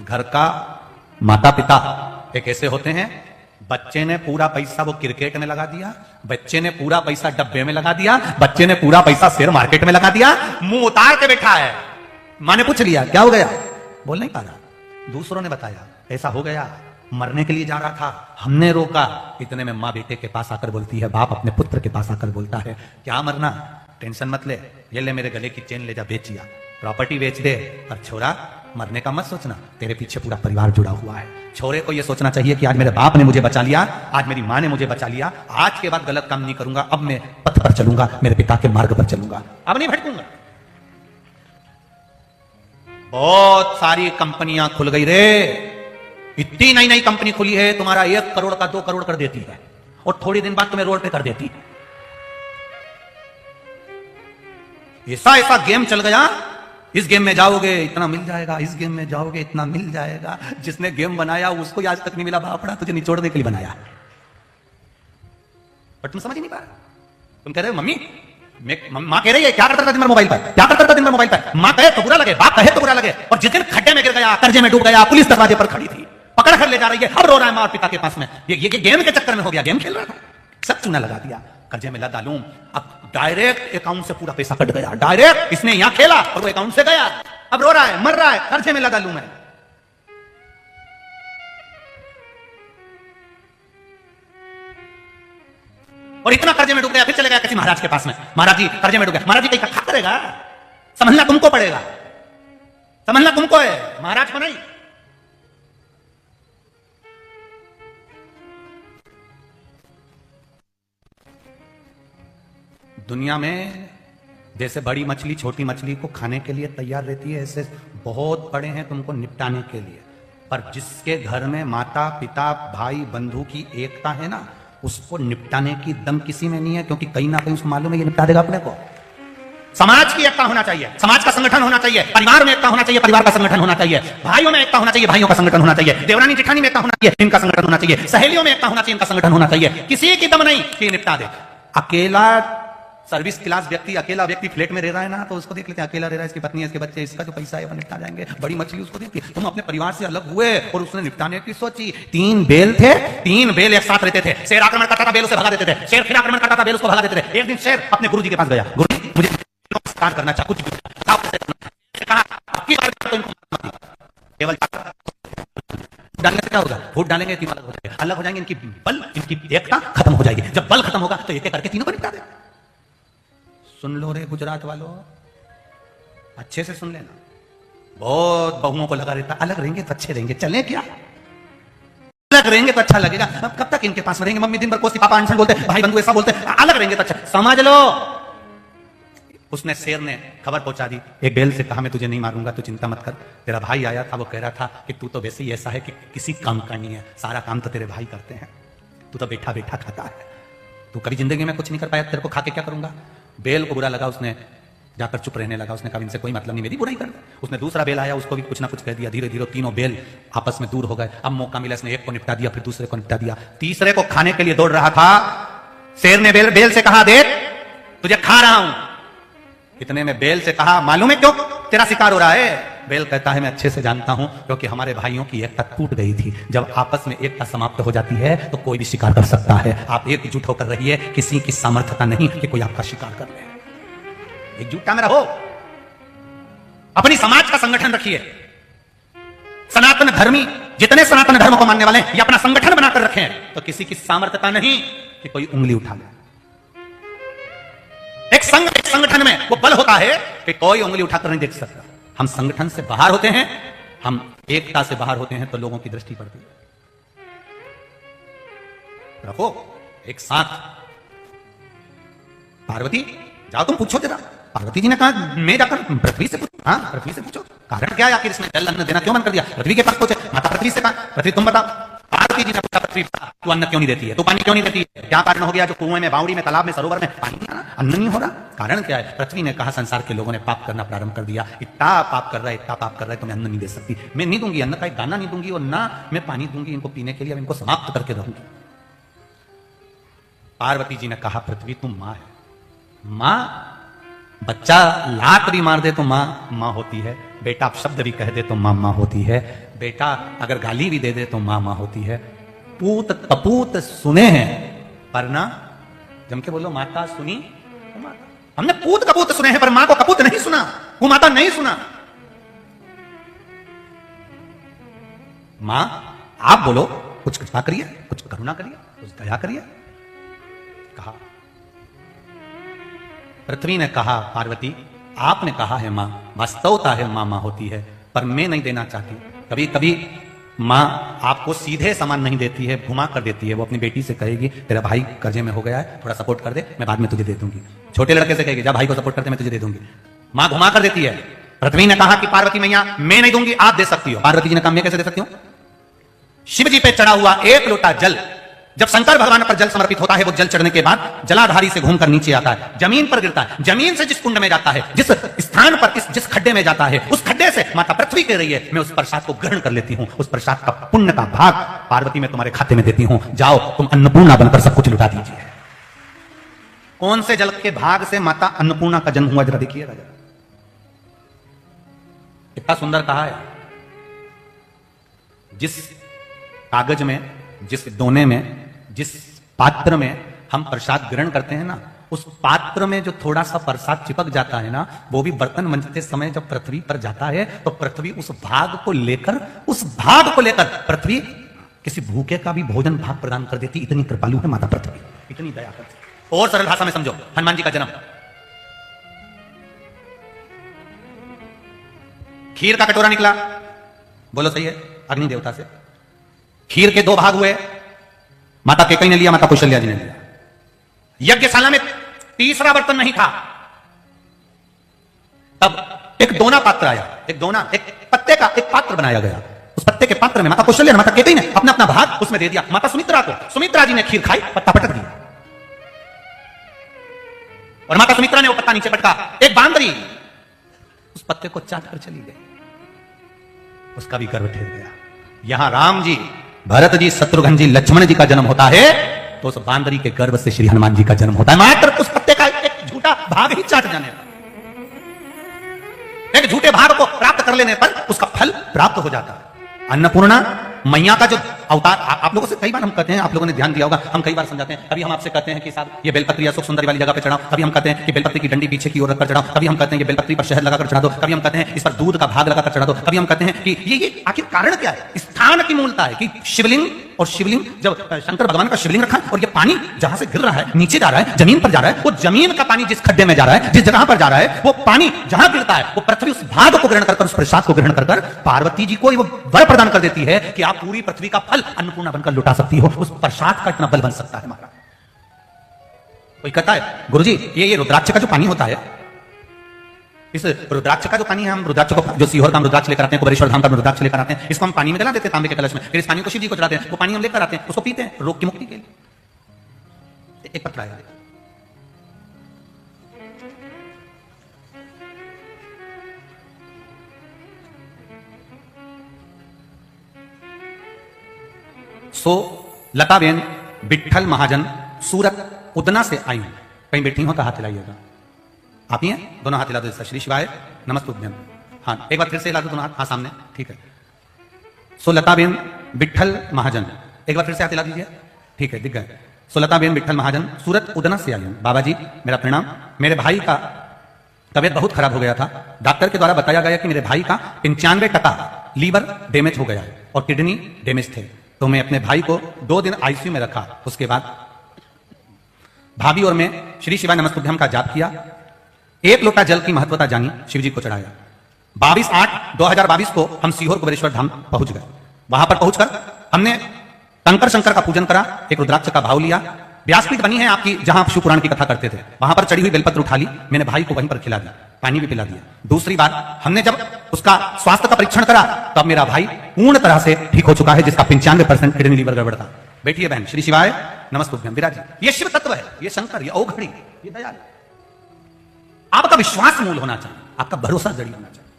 घर का माता पिता एक ऐसे होते हैं, बच्चे ने पूरा पैसा वो क्रिकेट में लगा दिया, बच्चे ने पूरा पैसा डब्बे में लगा दिया, बच्चे ने पूरा पैसा शेयर मार्केट में लगा दिया, मुंह उतार के बैठा है। माँ ने पूछ लिया क्या हो गया, बोल नहीं पा रहा। दूसरों ने बताया ऐसा हो गया, मरने के लिए जा रहा था, हमने रोका। इतने में माँ बेटे के पास आकर बोलती है, बाप अपने पुत्र के पास आकर बोलता है, क्या मरना, टेंशन मत ले, ये ले मेरे गले की चेन ले जा, बेचिया, प्रॉपर्टी बेच दे, पर छोरा मरने का मत सोचना, तेरे पीछे पूरा परिवार जुड़ा हुआ है। छोरे को यह सोचना चाहिए कि आज मेरे बाप ने मुझे बचा लिया, आज मेरी माँ ने मुझे बचा लिया, आज के बाद गलत काम नहीं करूंगा, अब मैं पथ पर चलूंगा, मेरे पिता के मार्ग पर चलूंगा, अब नहीं भटकूंगा। बहुत सारी कंपनियां खुल गई रे, इतनी नई नई कंपनी खुली है, तुम्हारा 1 करोड़ का 2 करोड़ कर देती है और थोड़ी दिन बाद तुम्हें रोड पे कर देती है। ऐसा ऐसा गेम चल गया, इस गेम में जाओगे इतना मिल जाएगा, इस गेम में जाओगे इतना मिल जाएगा। जिसने गेम बनाया उसको आज तक नहीं मिला, बापड़ा तुझे निचोड़ने के लिए बनाया, पर तुम समझ ही नहीं पा रहे। तुम कह रहे हो मम्मी, मां कह रही है क्या करता था दिन भर मोबाइल पर, क्या करता था दिन भर मोबाइल पर, मां कहे तो बुरा लगे, बाप कहे तो बुरा लगे, और जिस दिन खड्डे में गिर गया, कर्जे में डूब गया, पुलिस दरवाजे पर खड़ी थी, पकड़ कर ले जा रही है, अब रो रहा है मां और पिता के पास में। ये गेम के चक्कर में हो गया, गेम खेल रहा था, सब चूना लगा दिया, कर्जे में लदा लूं, अब डायरेक्ट अकाउंट से पूरा पैसा कट गया, डायरेक्ट इसने यहां खेला और वो अकाउंट से गया, अब रो रहा है, मर रहा है, कर्जे में लदा लूं मैं। और इतना कर्जे में डूब गया, फिर चले गया किसी महाराज के पास में, महाराज जी कर्जे में डूब गया, महाराज जी क्या करेगा, समझना तुमको पड़ेगा, समझना तुमको है, महाराज को नहीं। दुनिया में जैसे बड़ी मछली छोटी मछली को खाने के लिए तैयार रहती है, ऐसे बहुत बड़े हैं तुमको निपटाने के लिए, पर जिसके घर में माता पिता भाई बंधु की एकता है ना, उसको निपटाने की दम किसी में नहीं है, क्योंकि कहीं ना कहीं उसको मालूम है ये निपटा देगा अपने को। समाज की एकता होना चाहिए, समाज का संगठन होना चाहिए, परिवार में एकता होना चाहिए, परिवार का संगठन होना चाहिए, भाइयों में एकता होना चाहिए, भाइयों का संगठन होना चाहिए, देवरानी जेठानी में एकता होना चाहिए, इनका संगठन होना चाहिए, सहेलियों में एकता होना चाहिए, इनका संगठन होना चाहिए। किसी की दम नहीं कि निपटा दे। अकेला सर्विस क्लास व्यक्ति, अकेला व्यक्ति फ्लैट में रह रहा है ना, तो उसको देख लेते हैं, अकेला रह रहा है, इसकी पत्नी है, इसके बच्चे, इसका जो पैसा है वो निपटा जाएंगे। बड़ी मछली उसको देती है, तुम अपने परिवार से अलग हुए और उसने निपटाने की सोची। 3 बैल थे, 3 बैल एक साथ रहते थे, शेर आक्रमण करता था, बैल उसे भगा देते थे, शेर फिर आक्रमण करता था, बैल उसको भगा देते थे। एक दिन शेर अपने गुरुजी के पास गया, गुरुजी मुझे नमस्कार करना चाह, कुछ कहा केवल डालने से क्या होगा, वोट डालेंगे तीनों अलग हो जाएंगे, अलग हो जाएंगे, इनकी बल, इनकी एकता खत्म हो जाएगी। जब बल खत्म होगा तो एक एक करके तीनों को निपटा देगा। सुन लो रे गुजरात वालों, अच्छे से सुन लेना, बहुत बहुओं को लगा रहता अलग रहेंगे तो अच्छे रहेंगे, चलें क्या, अलग रहेंगे तो अच्छा लगेगा, अब कब तक इनके पास में रहेंगे, मम्मी दिन भर कोसी, पापा अनशन बोलते, भाई बंधु ऐसा बोलते, अलग रहेंगे तो अच्छा, समझ लो। उसने शेर ने खबर पहुंचा दी, एक बैल से कहा मैं तुझे नहीं मारूंगा, तू चिंता मत कर। तेरा भाई आया था, वो कह रहा था कि तू तो वैसे ही ऐसा है कि किसी काम का नहीं है, सारा काम तो तेरे भाई करते हैं, तू तो बैठा बैठा खाता है, तू कभी जिंदगी में कुछ नहीं कर पाया, तेरे को खा के क्या करूंगा। बेल को बुरा लगा, उसने जाकर चुप रहने लगा, उसने कहा इनसे कोई मतलब नहीं, मेरी बुराई कर। उसने दूसरा बेल आया, उसको भी कुछ ना कुछ कह दिया, धीरे धीरे तीनों बेल आपस में दूर हो गए। अब मौका मिला, इसने एक को निपटा दिया, फिर दूसरे को निपटा दिया, तीसरे को खाने के लिए दौड़ रहा था। शेर ने बेल से कहा देख तुझे खा रहा हूं। इतने में बेल से कहा मालूम है क्यों तेरा शिकार हो रहा है। बेल कहता है मैं अच्छे से जानता हूं, क्योंकि हमारे भाइयों की एकता टूट गई थी, जब आपस में एकता समाप्त हो जाती है तो कोई भी शिकार कर सकता है। आप एकजुट होकर रहिए, किसी की सामर्थ्यता नहीं कि कोई आपका शिकार कर ले, एकजुटता में रहो, अपनी समाज का संगठन रखिए। सनातन धर्मी जितने सनातन धर्म को मानने वाले हैं, ये अपना संगठन बनाकर रखें, तो किसी की सामर्थ्यता नहीं कि कोई उंगली उठा ले। एक संगठन में वो बल होता है कि कोई उंगली उठाकर नहीं देख सकता। हम संगठन से बाहर होते हैं, हम एकता से बाहर होते हैं, तो लोगों की दृष्टि पड़ती है। रखो एक साथ। पार्वती जाओ तुम पूछो जरा। पार्वती जी ने कहा मैं जाकर पृथ्वी से पूछो। हाँ पृथ्वी से पूछो, कारण क्या है आखिर इसमें जल अन्न देना क्यों बंद कर दिया। पृथ्वी के पास पूछे, माता पृथ्वी से कहा पृथ्वी तुम बताओ। पार्वती जी ने पूछा पृथ्वी तू अन्न क्यों नहीं देती है, तू पानी क्यों नहीं देती है, क्या कारण हो गया जो कुएं में, बावड़ी में, तालाब में, सरोवर में पानी नहीं आ रहा, अन्न नहीं हो रहा, कारण क्या है। पृथ्वी ने कहा संसार के लोगों ने पाप करना प्रारंभ कर दिया, इतना पाप कर रहा है, इतना पाप कर रहा है, तो मैं अन्न नहीं दे सकती, मैं नहीं दूंगी, अन्न का एक दाना नहीं दूंगी, और ना मैं पानी दूंगी इनको पीने के लिए, अब इनको समाप्त करके रहूंगी। पार्वती जी ने कहा पृथ्वी तुम मां है, मां बच्चा लात भी मार दे तो मां मां होती है, बेटा शब्द भी कह दे तो मां मां होती है, बेटा अगर गाली भी दे दे तो मां मां होती है। पूत कपूत सुने हैं पर ना, जम के बोलो माता सुनी वो माता। हमने पूत कपूत सुने हैं पर मां को कपूत नहीं सुना, वो माता नहीं सुना। मां आप बोलो, कुछ कृपा करिए, कुछ करुणा करिए, कुछ दया करिए। कहा, पृथ्वी ने कहा पार्वती आपने कहा है मां, वास्तवता है मां मां होती है, पर मैं नहीं देना चाहती। कभी कभी मां आपको सीधे सामान नहीं देती है, घुमा कर देती है। वो अपनी बेटी से कहेगी तेरा भाई कर्जे में हो गया है, थोड़ा सपोर्ट कर दे, मैं बाद में तुझे दे दूंगी। छोटे लड़के से कहेगी जा भाई को सपोर्ट कर दे, मैं तुझे दे दूंगी। मां घुमा कर देती है। पृथ्वी ने कहा कि पार्वती मैया मैं नहीं दूंगी, आप दे सकती हो। पार्वती जी ने कहा मैं कैसे दे सकती हूं? शिव जी पे चढ़ा हुआ एक लोटा जल, जब शंकर भगवान पर जल समर्पित होता है, वो जल चढ़ने के बाद जलाधारी से घूमकर नीचे आता है, जमीन पर गिरता है। जमीन से जिस कुंड में जाता है, जिस स्थान पर, जिस खड्डे में जाता है, उस खड्डे से माता पृथ्वी कह रही है मैं उस प्रसाद को ग्रहण कर लेती हूं, उस प्रसाद का पुण्य का भाग पार्वती मैं तुम्हारे खाते में देती हूं, जाओ तुम अन्नपूर्णा बनकर सब कुछ लुटा दीजिए। कौन से जल के भाग से माता अन्नपूर्णा का जन्म हुआ, जरा देखिएगा जरा, कितना सुंदर कहा है। जिस कागज में, जिस दोने में, जिस पात्र में हम प्रसाद ग्रहण करते हैं ना, उस पात्र में जो थोड़ा सा प्रसाद चिपक जाता है ना, वो भी बर्तन मंजते समय जब पृथ्वी पर जाता है तो पृथ्वी उस भाग को लेकर पृथ्वी किसी भूखे का भी भोजन भाग प्रदान कर देती। इतनी कृपालु है माता पृथ्वी, इतनी दया करती। और सरल भाषा में समझो, हनुमान जी का जन्म, खीर का कटोरा निकला, बोलो सही है, अग्नि देवता से। खीर के दो भाग हुए, माता केकई ने लिया, माता कौशल्या जी ने लिया। यज्ञशाला में तीसरा बर्तन नहीं था, तब एक दोना पात्र आया, एक पत्ते का एक पात्र बनाया गया। उस पत्ते के पात्र में माता कौशल्या ने, माता केकई ने अपना अपना भाग उसमें दे दिया। माता सुमित्रा को, सुमित्रा जी ने खीर खाई, पत्ता पटक दिया, और माता सुमित्रा ने वो पत्ता नीचे पटका। एक बांदरी उस पत्ते को चाट कर चली गई, उसका भी गर्व ठेर गया। यहां राम जी, भरत जी, शत्रुघ्न जी, लक्ष्मण जी का जन्म होता है तो उस बांदरी के गर्भ से श्री हनुमान जी का जन्म होता है। मात्र उस पत्ते का एक झूठा भाग ही चाट जाने पर, एक झूठे भाग को प्राप्त कर लेने पर उसका फल प्राप्त हो जाता है। अन्नपूर्णा मैया का जो अवतार, आप लोगों से कई बार हम कहते हैं, आप लोगों ने ध्यान दिया होगा, हम कई बार समझाते हैं। कभी हम आपसे कहते हैं कि साहब ये बेलपत्री अशोक सुंदरी वाली जगह पे चढ़ाओ, कभी हम कहते हैं कि बेलपत्री की डंडी पीछे की ओर रखकर चढ़ाओ, कभी हम कहते हैं कि बेलपत्री पर शहद लगाकर चढ़ा दो, कभी हम कहते हैं इस पर दूध का भाग लगाकर चढ़ा दो, कभी हम कहते हैं कि ये आखिर कारण क्या है? स्थान की मूलता है कि शिवलिंग, और शिवलिंग जब शंकर भगवान का शिवलिंग रखा और ये पानी जहां से गिर रहा है, नीचे जा रहा है, जमीन पर जा रहा है, वो जमीन का पानी जिस खड्डे में जा रहा है, जिस जगह पर जा रहा है, वो पानी जहां गिरता है, वो पृथ्वी उस भाग को ग्रहण कर, उस प्रसाद को ग्रहण कर पार्वती जी को वो वर प्रदान कर देती है कि आप पूरी पृथ्वी का फल अन्नपूर्णा बनकर लुटा सकती हो। उस प्रसाद का इतना बल बन सकता है महाराज। कोई कहता है गुरुजी ये रुद्राक्ष का जो पानी होता है, इस रुद्राक्ष का जो पानी है, हम रुद्राक्ष को, जो सीहोर का रुद्राक्ष लेकर आते हैं, कुबेरेश्वर धाम का रुद्राक्ष लेकर आते हैं, इसको हम पानी में गला देते हैं तांबे के कलश में, फिर इस पानी को शिव जी को चढ़ाते हैं, वो पानी हम लेकर आते हैं, उसको पीते हैं रोग की मुक्ति के लिए। एक पत्र आया, सो लताबेन विठल महाजन सूरत उदना से आई हूं। कहीं बैठी हो तो हाथ हिलाइएगा। आप ही हैं? दोनों हाथ हिला दो। श्री शिवाय नमस्तुभ्यम। हाँ, एक बार फिर से हिला दो दोनों हाथ। हाँ, सामने, ठीक है। सो लताबेन विठल महाजन, एक बार फिर से हाथ हिला दीजिए। ठीक है, दिख गए। सो लताबेन विठल महाजन सूरत उदना से आई हूं। बाबा जी मेरा प्रणाम। मेरे भाई का तबियत बहुत खराब हो गया था। डॉक्टर के द्वारा बताया गया कि मेरे भाई का 95% लीवर डैमेज हो गया है और किडनी डैमेज थे। तो मैं अपने भाई को 2 दिन आईसीयू में रखा। उसके बाद भाभी और मैं श्री शिवाय नमस्तुभ्यम का जाप किया। 1 लोटा जल की महत्वता जानी, शिव जी को चढ़ाया। 22/8/2022 को हम सीहोर कुबेरेश्वर धाम पहुंच गए। वहां पर पहुंचकर हमने शंकर शंकर का पूजन करा, एक रुद्राक्ष का भाव लिया। व्यासपीठ बनी है आपकी, जहां आप शिव पुराण की कथा करते थे, वहां पर चढ़ी हुई बेलपत्र उठा ली। मैंने भाई को वहीं पर खिला दिया, पानी भी पिला दिया। दूसरी बार हमने जब उसका स्वास्थ्य का परीक्षण करा, तब मेरा भाई पूर्ण तरह से ठीक हो चुका है, जिसका 95% किडनी लीवर गड़बड़ था। बैठिए बहन, श्री शिवाय नमस्तुभ्यम। विराजी, ये शिव तत्व है, ये शंकर, ये औघड़ी, ये दयाल। आपका विश्वास मूल होना चाहिए, आपका भरोसा जड़ी होना चाहिए।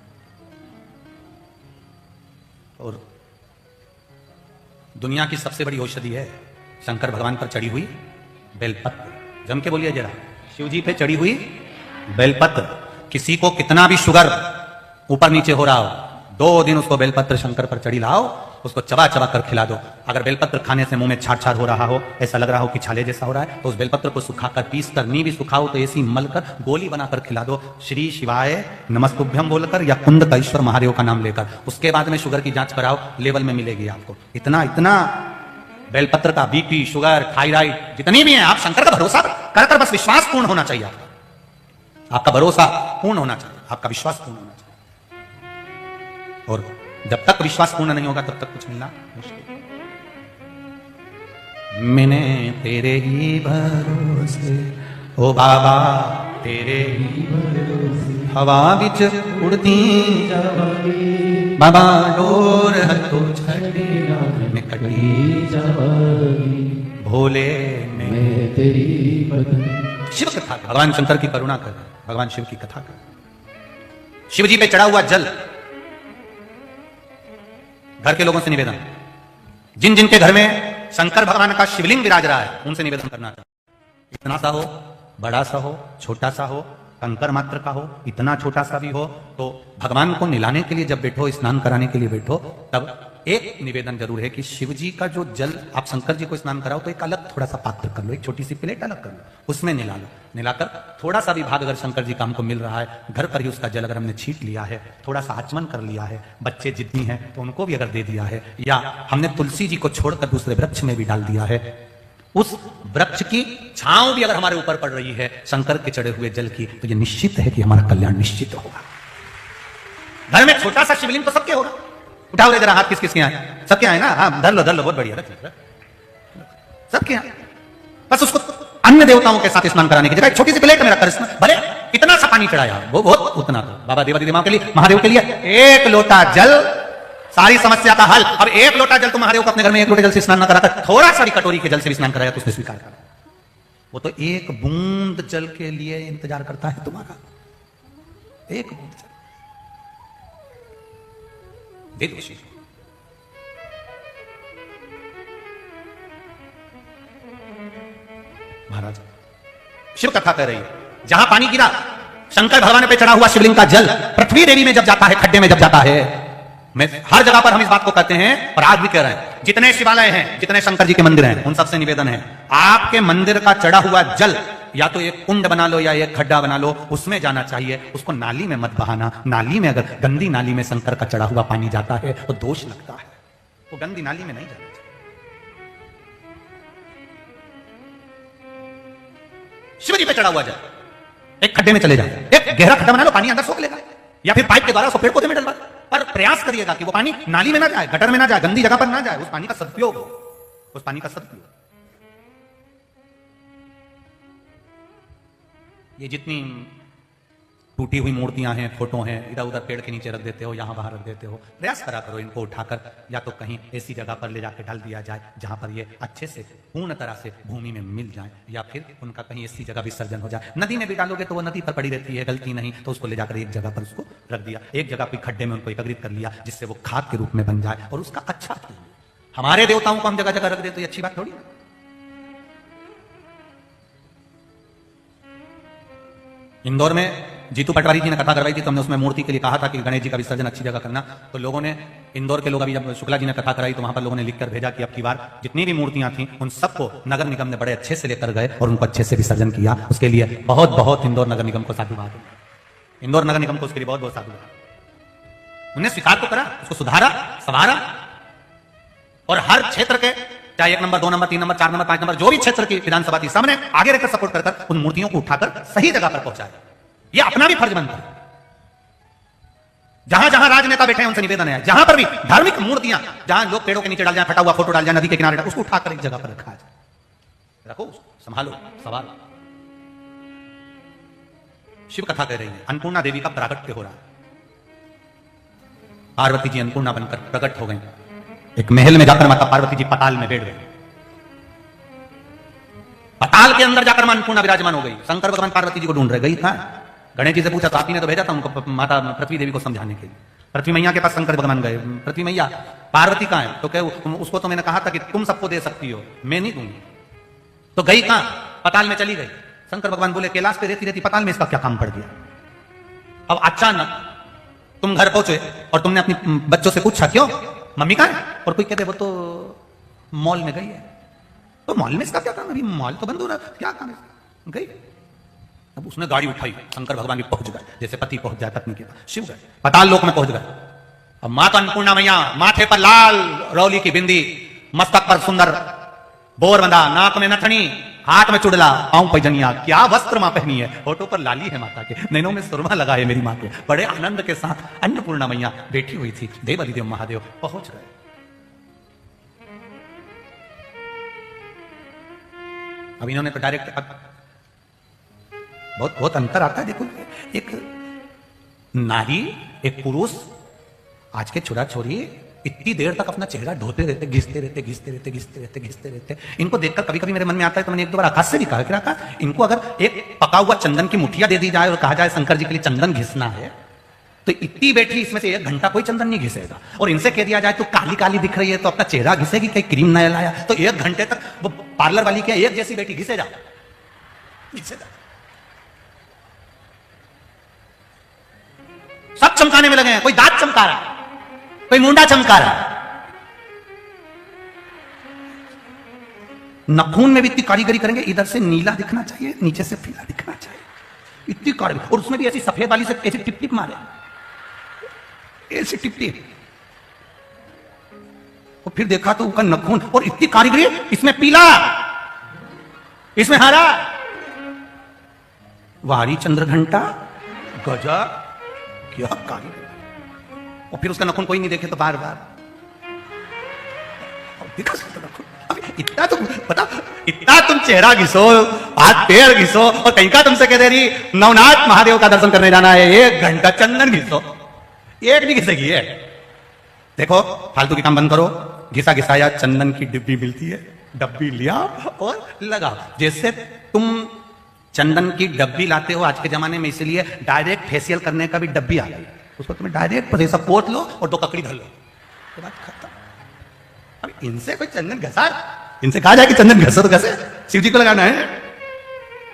और दुनिया की सबसे बड़ी औषधि है शंकर भगवान पर चढ़ी हुई बेलपत्र। जम के बोलिए जरा, शिव जी पे चढ़ी हुई बेलपत्र, किसी को कितना भी शुगर ऊपर नीचे हो रहा हो, 2 दिन उसको बेलपत्र शंकर पर चढ़ी लाओ, उसको चबा चबा कर खिला दो। अगर बेलपत्र खाने से मुंह में छाड़ छाड़ हो रहा हो, ऐसा लग रहा हो कि छाले जैसा हो रहा है, तो उस बेलपत्र को सुखाकर पीस कर, नी भी सुखाओ तो ऐसी मलकर गोली बनाकर खिला दो, श्री शिवाय नमस्तुभ्यम बोलकर या कुंद कैश्वर महादेव का नाम लेकर। उसके बाद में शुगर की जांच कराओ, लेवल में मिलेगी आपको। इतना इतना बेलपत्र का बीपी, शुगर, थायराइड जितनी भी है, आप शंकर का भरोसा कर कर बस विश्वास पूर्ण होना चाहिए। आपका भरोसा पूर्ण होना चाहिए, आपका विश्वास पूर्ण होना चाहिए। और जब तक विश्वास पूर्ण नहीं होगा तब तक कुछ मिलना मुश्किल। मैंने तेरे ही भरोसे ओ बाबा, तेरे ही भरोसे हवा बिच उड़ती जावांगी, बाबा डोर हथों छड़ी में कटी जावांगी, भोले मैं
तेरी बदन।
शिव कथा, भगवान शंकर की करुणा कर, भगवान शिव की कथा कर। शिव जी पे चढ़ा हुआ जल, घर के लोगों से निवेदन, जिन जिनके घर में शंकर भगवान का शिवलिंग विराज रहा है, उनसे निवेदन करना था, इतना सा हो, बड़ा सा हो, छोटा सा हो, कंकर मात्र का हो, इतना छोटा सा भी हो, तो भगवान को निलाने के लिए जब बैठो, स्नान कराने के लिए बैठो, तब एक निवेदन जरूर है कि शिव जी का जो जल आप शंकर जी को स्नान कराओ, तो एक अलग थोड़ा सा पात्र कर लो, एक छोटी सी प्लेट अलग कर लो, उसमें निला लो। निलाकर थोड़ा सा भी भाग अगर शंकर जी का हमको मिल रहा है, घर पर ही उसका जल अगर हमने छीट लिया है, थोड़ा सा आचमन कर लिया है, बच्चे जिद्दी हैं तो उनको भी अगर दे दिया है, या हमने तुलसी जी को छोड़कर दूसरे वृक्ष में भी डाल दिया है, उस वृक्ष की छांव भी अगर हमारे ऊपर पड़ रही है शंकर के चढ़े हुए जल की, तो ये निश्चित है कि हमारा कल्याण निश्चित होगा। घर में छोटा सा शिवलिंग तो सबके होगा, उठाओ रे जरा हाथ, किस किसके यहाँ? सबके यहाँ है ना? हाँ, धर लो, बहुत बढ़िया, रख लो, सबके यहाँ। बस उसको अन्य देवताओं के साथ स्नान कराने की जगह छोटी सी प्लेट में रखकर भले इतना सा पानी चढ़ाया, वो बहुत उतना तो बाबा देवादिदेव के लिए, महादेव के लिए 1 लोटा जल सारी समस्या का हल। अब 1 लोटा जल तो महादेव को अपने घर में 1 लोटे जल से स्नान न कराकर थोड़ा सा भी कटोरी के जल से भी स्नान कराया तो उसने स्वीकार करा। वो तो 1 बूंद जल के लिए इंतजार करता है तुम्हारा, 1 बूंद जल। विदुषी महाराज शिव कथा कह रही है, जहां पानी गिरा शंकर भगवान पे चढ़ा हुआ शिवलिंग का जल पृथ्वी देवी में जब जाता है, खड्डे में जब जाता है, मैं हर जगह पर हम इस बात को कहते हैं और आज भी कह रहे हैं, जितने शिवालय हैं, जितने शंकर जी के मंदिर हैं, उन सबसे निवेदन है, आपके मंदिर का चढ़ा हुआ जल या तो एक कुंड बना लो या एक खड्डा बना लो, उसमें जाना चाहिए, उसको नाली में मत बहाना। नाली में अगर गंदी नाली में शंकर का चढ़ा हुआ पानी जाता है तो दोष लगता है, वो गंदी नाली में नहीं जाना चाहिए। शिवजी पे चढ़ा हुआ जल एक खड्डे में चले जाए, एक गहरा खड्डा बना लो, पानी अंदर सोख लेगा, या फिर पाइप के द्वारा उसको पेड़ पौधे में डलवा, पर प्रयास करिएगा कि वो पानी नाली में ना जाए, गटर में ना जाए, गंदी जगह पर ना जाए, उस पानी का सदुपयोग हो, उस पानी का सदुपयोग। ये जितनी टूटी हुई मूर्तियां हैं, फोटो हैं, इधर उधर पेड़ के नीचे रख देते हो, यहां बाहर रख देते हो, प्रयास करा करो इनको उठाकर या तो कहीं ऐसी जगह पर ले जाकर डाल दिया जाए जहां पर ये अच्छे से पूर्ण तरह से भूमि में मिल जाए, या फिर उनका कहीं ऐसी जगह विसर्जन हो जाए। नदी में भी डालोगे तो वो नदी पर पड़ी रहती है, गलती नहीं, तो उसको ले जाकर एक जगह पर उसको रख दिया, एक जगह कोई खड्डे में उनको एकत्रित कर लिया जिससे वो खाद के रूप में बन जाए और उसका अच्छा। हमारे देवताओं को हम जगह जगह रख दे तो ये अच्छी बात थोड़ी। इंदौर में जीतू पटवारी जी ने कथा करवाई थी, तो हमने उसमें मूर्ति के लिए कहा था कि गणेश जी का विसर्जन अच्छी जगह करना, तो लोगों ने इंदौर के लोग अभी जब शुक्ला जी ने कथा कराई तो वहां पर लोगों ने लिखकर भेजा कि अब की बार जितनी भी मूर्तियां थी उन सबको नगर निगम ने बड़े अच्छे से लेकर गए और उनको अच्छे से विसर्जन किया। उसके लिए बहुत बहुत इंदौर नगर निगम को साधुवाद, इंदौर नगर निगम को उसके लिए बहुत बहुत साधुवाद। उन्हें स्वीकार तो करा, उसको सुधारा, संवारा, और हर क्षेत्र के चाहे 1 number 2 number 3 number 4 number 5 number जो भी क्षेत्र की विधानसभा थी, सबने आगे रहकर सपोर्ट कर उन मूर्तियों को उठाकर सही जगह पर पहुंचाया। यह अपना भी फर्ज बनता है। जहां जहां राजनेता बैठे हैं उनसे निवेदन है, जहां पर भी धार्मिक मूर्तियां, जहां लोग पेड़ों के नीचे डाल जाए, फटा हुआ फोटो डाल जाए, नदी के किनारे, उसको उठाकर एक जगह पर रखा जाए, रखो, संभालो, सवाल। शिव कथा कह रही है, अन्नपूर्णा देवी का प्रागट्य हो रहा है। पार्वती जी अन्नपूर्णा बनकर प्रकट हो गई। एक महल में जाकर माता पार्वती जी पताल में बैठ गई, पताल के अंदर जाकर अन्नपूर्णा विराजमान हो गई। शंकर भगवान पार्वती जी को ढूंढ रहे, गई कहां? गणेश जी से पूछा तो आप ही ने तो भेजा था उनको माता पृथ्वी देवी को समझाने के लिए। पृथ्वी मैया के पास शंकर भगवान गए, पृथ्वी मैया पार्वती कहां है? तो कहे उसको तो मैंने कहा था कि तुम सबको दे सकती हो, मैं नहीं दूंगी। तो गई कहां? पताल में चली गई। शंकर भगवान बोले कैलाश पे रेती रेती पताल में इसका क्या काम पड़ गया। अब अचानक तुम घर पहुंचे और तुमने अपनी बच्चों से पूछा क्यों मम्मी कहां है, और कोई कहते वो तो मॉल में गई है। तो मॉल में इसका क्या काम, अभी मॉल तो बंद हो रहा है, क्या काम है, गई। अब उसने गाड़ी उठाई, शंकर भगवान भी पहुंच गए, जैसे पति पहुंच जाए पत्नी के पास, शिव गए, पाताल लोक में पहुंच गए। अब माता अन्नपूर्णा मैया माथे पर लाल रौली की बिंदी, मस्तक पर सुंदर बोर बंधा, नाक में नथनी, हाथ में चुड़ला, पांव पैजनिया, क्या वस्त्र मां पहनी है, होठों पर लाली है माता के, नैनों में सुरमा लगा है मेरी मां के। बड़े आनंद के साथ अन्नपूर्णा मैया बैठी हुई थी। देवादिदेव महादेव पहुंच गए। अब इन्होंने तो डायरेक्ट बहुत अंतर आता है। देखो, एक नारी एक पुरुष, आज के छोरा छोरी इतनी देर तक अपना चेहरा धोते रहते, घिसते रहते। इनको देखकर कभी कभी मेरे मन में आता है, तो मैंने एक दो बार आकाश से भी कहा कि आकाश, इनको अगर एक पका हुआ चंदन की मुठिया दे दी जाए और कहा जाए शंकर जी के लिए चंदन घिसना है, तो इतनी बैठी इसमें से 1 घंटा कोई चंदन नहीं घिसेगा। और इनसे कह दिया जाए तो काली काली दिख रही है तो अपना चेहरा घिसेगी, कहीं क्रीम नया लाया, तो 1 घंटे तक वो पार्लर वाली क्या एक जैसी बैठी घिसे जा। सब चमकाने में लगे हैं, कोई दांत चमका रहा है, कोई मुंडा चमका रहा है। नखून में भी इतनी कारीगरी करेंगे, इधर से नीला दिखना चाहिए, नीचे से पीला दिखना चाहिए, इतनी कारीगरी। और उसमें भी ऐसी सफेद वाली से ऐसी टिप टिप मारे, ऐसी टिप टिप। और फिर देखा तो उसका नखून, और इतनी कारीगरी, इसमें पीला, इसमें हरा, वारी चंद्र घंटा, गजब, क्या कारीगरी। और फिर उसका नखून कोई नहीं देखे तो बार बार इतना तुम पता, इतना तुम चेहरा घिसो, हाथ पैर घिसो, और कहीं का तुमसे कह दे रही नवनाथ महादेव का दर्शन करने जाना है, 1 घंटा चंदन घिसो, एक नहीं घिसेगी है। देखो फालतू की काम बंद करो, घिसा घिसाया चंदन की डिब्बी मिलती है, डब्बी लिया और लगा। जैसे तुम चंदन की डब्बी लाते हो आज के जमाने में, इसलिए डायरेक्ट फेशियल करने का भी डब्बी आ गई, उसको तुम्हें डायरेक्ट ऐसा पोत लो और 2 ककड़ी धर लो, तो बात खत्म। अब इनसे कोई चंदन घसा, इनसे कहा जाए कि चंदन घसो तो घसे, शिव जी को लगाना है,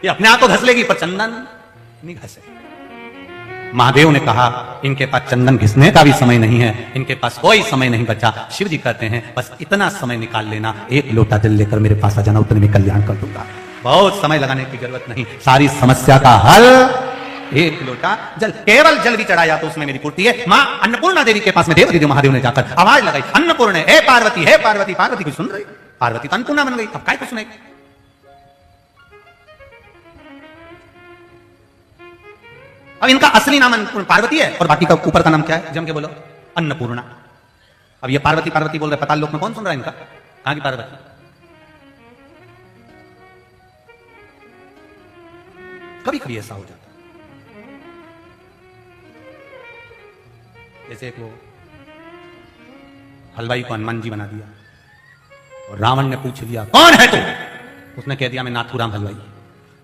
ये अपने आप को घस लेगी पर चंदन नहीं घसे। महादेव ने कहा इनके पास चंदन घिसने का भी समय नहीं है, इनके पास कोई समय नहीं बचा। शिव जी कहते हैं बस इतना समय निकाल लेना, 1 लोटा जल लेकर मेरे पास आ जाना, उतने में कल्याण कर दूंगा। बहुत समय लगाने की जरूरत नहीं, सारी समस्या का हल 1 लोटा जल, केवल जल भी चढ़ाया तो उसमें मेरी पूर्ति है। मां अन्नपूर्णा देवी के पास में देवादिदेव महादेव ने जाकर आवाज लगाई, अन्नपूर्ण हे पार्वती, हे पार्वती। पार्वती कुछ सुन रही, पार्वती तो अन्नपूर्णा बन गई, अब काय कुछ सुने। अब इनका असली नाम पार्वती है और बाकी का ऊपर का नाम क्या है, जम के बोलो, अन्नपूर्णा। अब ये पार्वती पार्वती बोल रहे, पताल लोक में कौन सुन रहा है इनका, कहां की पार्वती। कभी कभी ऐसा हो जाता है, जैसे वो हलवाई को हनुमान जी बना दिया और रावण ने पूछ लिया कौन है तू, उसने कह दिया मैं नाथूराम हलवाई।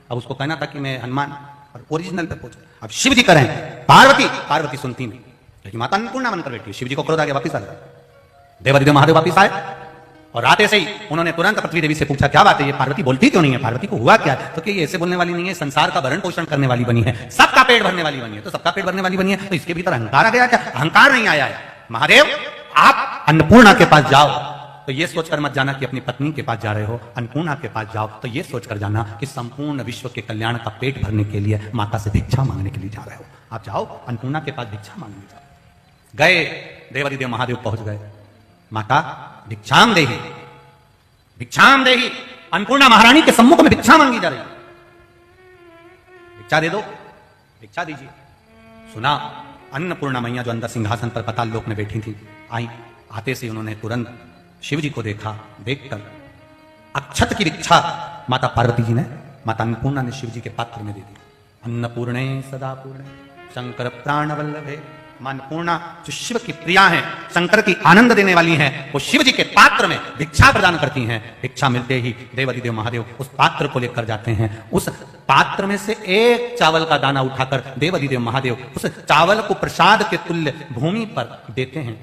अब उसको कहना था कि मैं हनुमान, और ओरिजिनल पे पहुंचा। अब शिव जी करें पार्वती, पार्वती सुनती नहीं, लेकिन माता अन्नपूर्णा बनकर बैठी। शिव जी को क्रोध आ गया, वापिस आ गए, देवादिदेव महादेव वापिस आए और आते से ही उन्होंने तुरंत पृथ्वी देवी से पूछा क्या बात है, ये पार्वती बोलती क्यों नहीं है, पार्वती को हुआ क्या है। तो कि ये ऐसे बोलने वाली नहीं है, संसार का भरण पोषण करने वाली बनी है, सबका पेट भरने वाली बनी है। तो सबका पेट भरने वाली बनी है तो इसके भीतर अहंकार आ गया क्या, अहंकार नहीं आया है। महादेव आप अन्नपूर्णा के पास जाओ तो ये सोचकर मत जाना कि अपनी पत्नी के पास जा रहे हो, अन्नपूर्णा के पास जाओ तो ये सोचकर जाना कि संपूर्ण विश्व के कल्याण का पेट भरने के लिए माता से भिक्षा मांगने के लिए जा रहे हो। आप जाओ अन्नपूर्णा के पास भिक्षा मांगने जाओ। गए, देवादिदेव महादेव पहुंच गए, माता भिक्षाम देही, भिक्षाम देही, अन्नपूर्णा महारानी के सम्मुख में भिक्षा मांगी जा रही, भिक्षा दे दो, भिक्षा दीजिए। सुना अन्नपूर्णा मैया जो अंदर सिंहासन पर पाताल लोक में बैठी थी, आई, आते से उन्होंने तुरंत शिव जी को देखा, देखकर अक्षत की भिक्षा माता पार्वती जी ने, माता अन्नपूर्णा ने शिव जी के पात्र में दे दी। अन्नपूर्णे सदा पूर्णे शंकर प्राण वल्लभे। मां अन्नपूर्णा जो शिव की प्रिया हैं, शंकर की आनंद देने वाली हैं, वो शिव जी के पात्र में भिक्षा प्रदान करती हैं। भिक्षा मिलते ही देवादिदेव महादेव उस पात्र को लेकर जाते हैं। उस पात्र में से एक चावल का दाना उठाकर देवादिदेव महादेव उस चावल को प्रसाद के तुल्य भूमि पर देते हैं।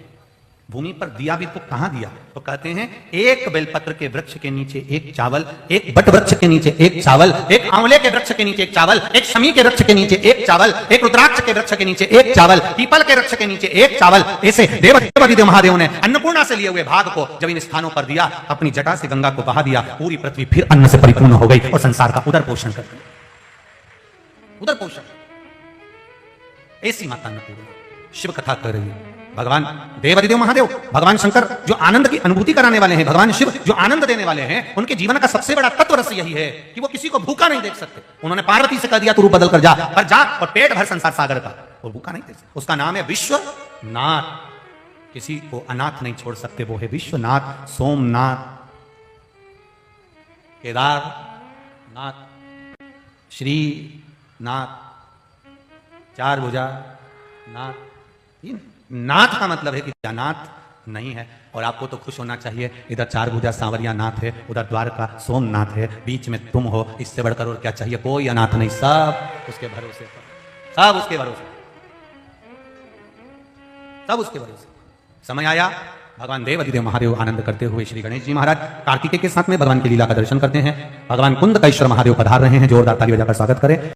भूमि पर दिया भी तो कहां दिया? तो कहते हैं एक बेलपत्र के वृक्ष के नीचे एक चावल, एक बट वृक्ष के नीचे एक चावल, एक आंवले के वृक्ष के नीचे एक चावल, एक शमी के वृक्ष के नीचे एक चावल, एक रुद्राक्ष के वृक्ष के नीचे एक चावल, पीपल के वृक्ष के नीचे एक चावल। ऐसे देवाधिदेव महादेव ने अन्नपूर्णा से लिए हुए भाग को जब इन स्थानों पर दिया, अपनी जटा से गंगा को बहा दिया, पूरी पृथ्वी फिर अन्न से परिपूर्ण हो गई और संसार का उदर पोषण कर दिया। उदर पोषण। ऐसी माता अन्नपूर्णा शिव कथा कर रही है। भगवान देवाधिदेव महादेव, भगवान शंकर जो आनंद की अनुभूति कराने वाले हैं, भगवान शिव जो आनंद देने वाले हैं, उनके जीवन का सबसे बड़ा तत्व रस यही है कि वो किसी को भूखा नहीं देख सकते। उन्होंने पार्वती से कह दिया तू रूप बदल कर जा, पर जा और पेट भर संसार सागर का, वो भूखा नहीं देख सकते। उसका नाम है विश्वनाथ। किसी को अनाथ नहीं छोड़ सकते, वो है विश्वनाथ, सोमनाथ, केदारनाथ, श्रीनाथ, चार भुजा नाथ। नाथ का मतलब है कि अनाथ नहीं है। और आपको तो खुश होना चाहिए, इधर चार भुजा सांवरिया नाथ है, उधर द्वारका सोमनाथ है, बीच में तुम हो। इससे बढ़कर और क्या चाहिए? कोई अनाथ नहीं, सब उसके भरोसे पर, सब उसके भरोसे, सब उसके भरोसे। समय आया, भगवान देवाधिदेव महादेव आनंद करते हुए श्री गणेश जी महाराज कार्तिकेय के साथ में भगवान की लीला का दर्शन करते हैं। भगवान कुंदकेश्वर महादेव पधार रहे हैं, जोरदार ताली बजाकर स्वागत करें।